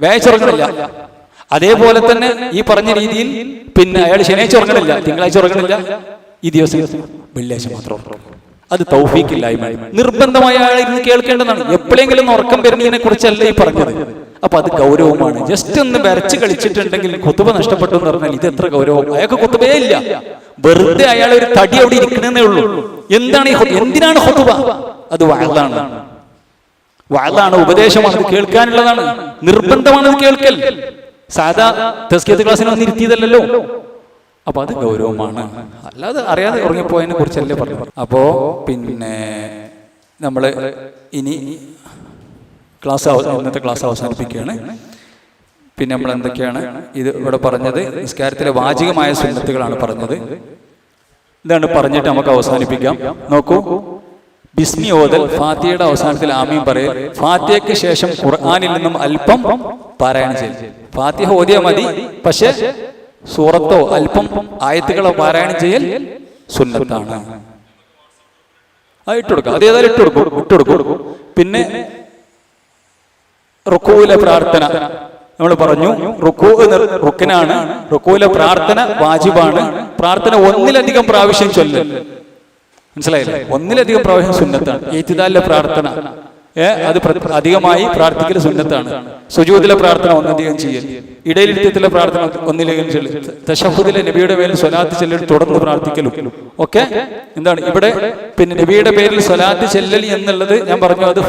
Speaker 1: വ്യാഴാഴ്ച ഉറങ്ങണില്ല. അതേപോലെ തന്നെ ഈ പറഞ്ഞ രീതിയിൽ പിന്നെ അയാൾ ശനിയാഴ്ച ഉറങ്ങണില്ല, തിങ്കളാഴ്ച ഉറങ്ങണില്ല, ഈ ദിവസം വെള്ളിയാഴ്ച മാത്രം. അത് തൗഫീഖില്ലായ്മ. നിർബന്ധമായ ആളിരുന്ന് കേൾക്കേണ്ടതാണ്. എപ്പോഴെങ്കിലും ഉറക്കം വരുന്നതിനെ കുറിച്ചല്ല ഈ പറഞ്ഞത്. അപ്പൊ അത് ഗൗരവമാണ്. ജസ്റ്റ് ഒന്ന് വരച്ച് കളിച്ചിട്ടുണ്ടെങ്കിൽ ഖുതുബ നഷ്ടപ്പെട്ടു എന്ന് പറഞ്ഞാൽ ഇത് എത്ര ഗൗരവം. അയാൾക്ക് ഖുതുബയേ ഇല്ല, വെറുതെ അയാൾ ഒരു തടി അവിടെ ഇരിക്കണമെന്നേ ഉള്ളൂ. എന്തിനാണ് ഖുതുബ? അത് വഅദാണ്, ഉപദേശമാണ്, കേൾക്കാനുള്ളതാണ്, നിർബന്ധമാണ് അത് കേൾക്കൽ. സാധാ തസ്കിയത്ത് ക്ലാസ്സിനൊന്നും ഇരുത്തിയതല്ലോ. അപ്പൊ അത് ഗൗരവമാണ്, അല്ലാതെ അറിയാതെ ഉറങ്ങിപ്പോയതിനെ കുറിച്ചല്ലേ പറഞ്ഞു. അപ്പോ പിന്നെ നമ്മള് ഇനി ഇന്നത്തെ ക്ലാസ് അവസാനിപ്പിക്കുകയാണ്. പിന്നെ നമ്മൾ എന്തൊക്കെയാണ് ഇത് ഇവിടെ പറഞ്ഞത്? നിസ്കാരത്തിലെ വാചികമായ സുന്നത്തുകളാണ് പറഞ്ഞത്. ഇതാണ് പറഞ്ഞിട്ട് നമുക്ക് അവസാനിപ്പിക്കാം. നോക്കൂ, ബിസ്മി ഓതൽ, ഫാത്തിഹയുടെ അവസാനത്തിൽ ആമീൻ പറയൽ, ഫാത്തിഹയ്ക്ക് ശേഷം ഖുർആനിൽ നിന്നും അല്പം പാരായണം ചെയ്യൽ. ഫാത്തിഹ ഓതിയാൽ മതി, പക്ഷെ സൂറത്തോ അല്പം ആയത്തുകളോ പാരായണം ചെയ്യൽ സുന്നത്താണ്. ഇട്ടുകൊടുക്കാം, അത് ഏതായാലും ഇട്ടുകൊടുക്കും. പിന്നെ റുക്കൂയിലെ പ്രാർത്ഥന നമ്മൾ പറഞ്ഞു, റുക്കിനാണ്. റുക്കൂയിലെ പ്രാർത്ഥന വാജിബാണ്. പ്രാർത്ഥന ഒന്നിലധികം പ്രാവശ്യം ചൊല്ലൽ, മനസ്സിലായില്ലേ? ഒന്നിലധികം പ്രാവശ്യം സുന്നത്താണ്. ഇഅ്തിദാലിലെ പ്രാർത്ഥന അത് അധികമായി പ്രാർത്ഥിക്കൽ സുന്നത്താണ്. സുജൂദിലെ പ്രാർത്ഥന ഒന്നധികം ചെയ്യൽ, ഇടയിലിരുത്തത്തിലെ പ്രാർത്ഥന ഒന്നിലധികം ചെല്ലൽ, തശഹുദിലെ നബിയുടെ പേരിൽ സ്വലാത്ത് ചെല്ലൽ തുടർന്ന് പ്രാർത്ഥിക്കലും ഒക്കെ എന്താണ് ഇവിടെ. പിന്നെ നബിയുടെ പേരിൽ സ്വലാത്ത് ചെല്ലൽ എന്നുള്ളത് ഞാൻ പറഞ്ഞു, അത്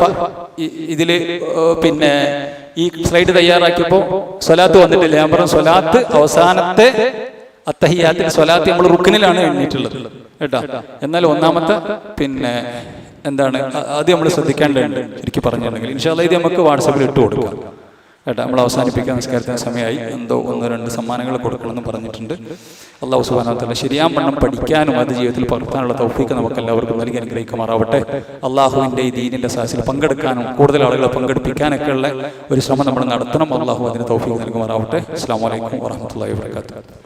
Speaker 1: ഇതില് പിന്നെ ഈ സ്ലൈഡ് തയ്യാറാക്കിയപ്പോൾ സ്വലാത്ത് വന്നിട്ടില്ല. ഞാൻ പറഞ്ഞു സ്വലാത്ത് അവസാനത്തെ അത്തഹിയാത്തിൽ സ്വലാത്ത് നമ്മൾ റുക്കിനിലാണ് എണ്ണിയിട്ടുള്ളത് കേട്ടോ. എന്നാൽ ഒന്നാമത്തെ പിന്നെ എന്താണ് അത് നമ്മൾ ശ്രദ്ധിക്കേണ്ടതുണ്ട് ശരിക്കും പറഞ്ഞിട്ടുണ്ടെങ്കിൽ. ഇൻഷാ അല്ലാഹ് ഇത് നമുക്ക് വാട്സാപ്പിൽ ഇട്ട് കൊടുക്കാം കേട്ടോ. നമ്മൾ അവസാനിപ്പിക്കാൻ നിസ്കാരത്തിന് സമയമായി. എന്തോ 1-2 സമ്മാനങ്ങൾ കൊടുക്കണമെന്ന് പറഞ്ഞിട്ടുണ്ട്. അല്ലാഹു സുബ്ഹാനഹു വ തആല ശരിയാവണ്ണം പഠിക്കാനും അത് ജീവിതത്തിൽ പകർത്താനുള്ള തൗഫീഖ് നമുക്ക് എല്ലാവർക്കും നൽകി അനുഗ്രഹിക്കുമാറാവട്ടെ. അള്ളാഹുവിൻ്റെ ഈ ദീനിൻ്റെ സാഹസിൽ പങ്കെടുക്കാനും കൂടുതൽ ആളുകളെ പങ്കെടുപ്പിക്കാനൊക്കെ ഉള്ള ഒരു ശ്രമം നമ്മൾ നടത്തണം. അള്ളാഹു അതിന് തൗഫീഖ് നൽകുമാറാവട്ടെ. അസ്സലാമു അലൈക്കും വറഹ്മത്തുള്ളാഹി വബറകാതുഹു.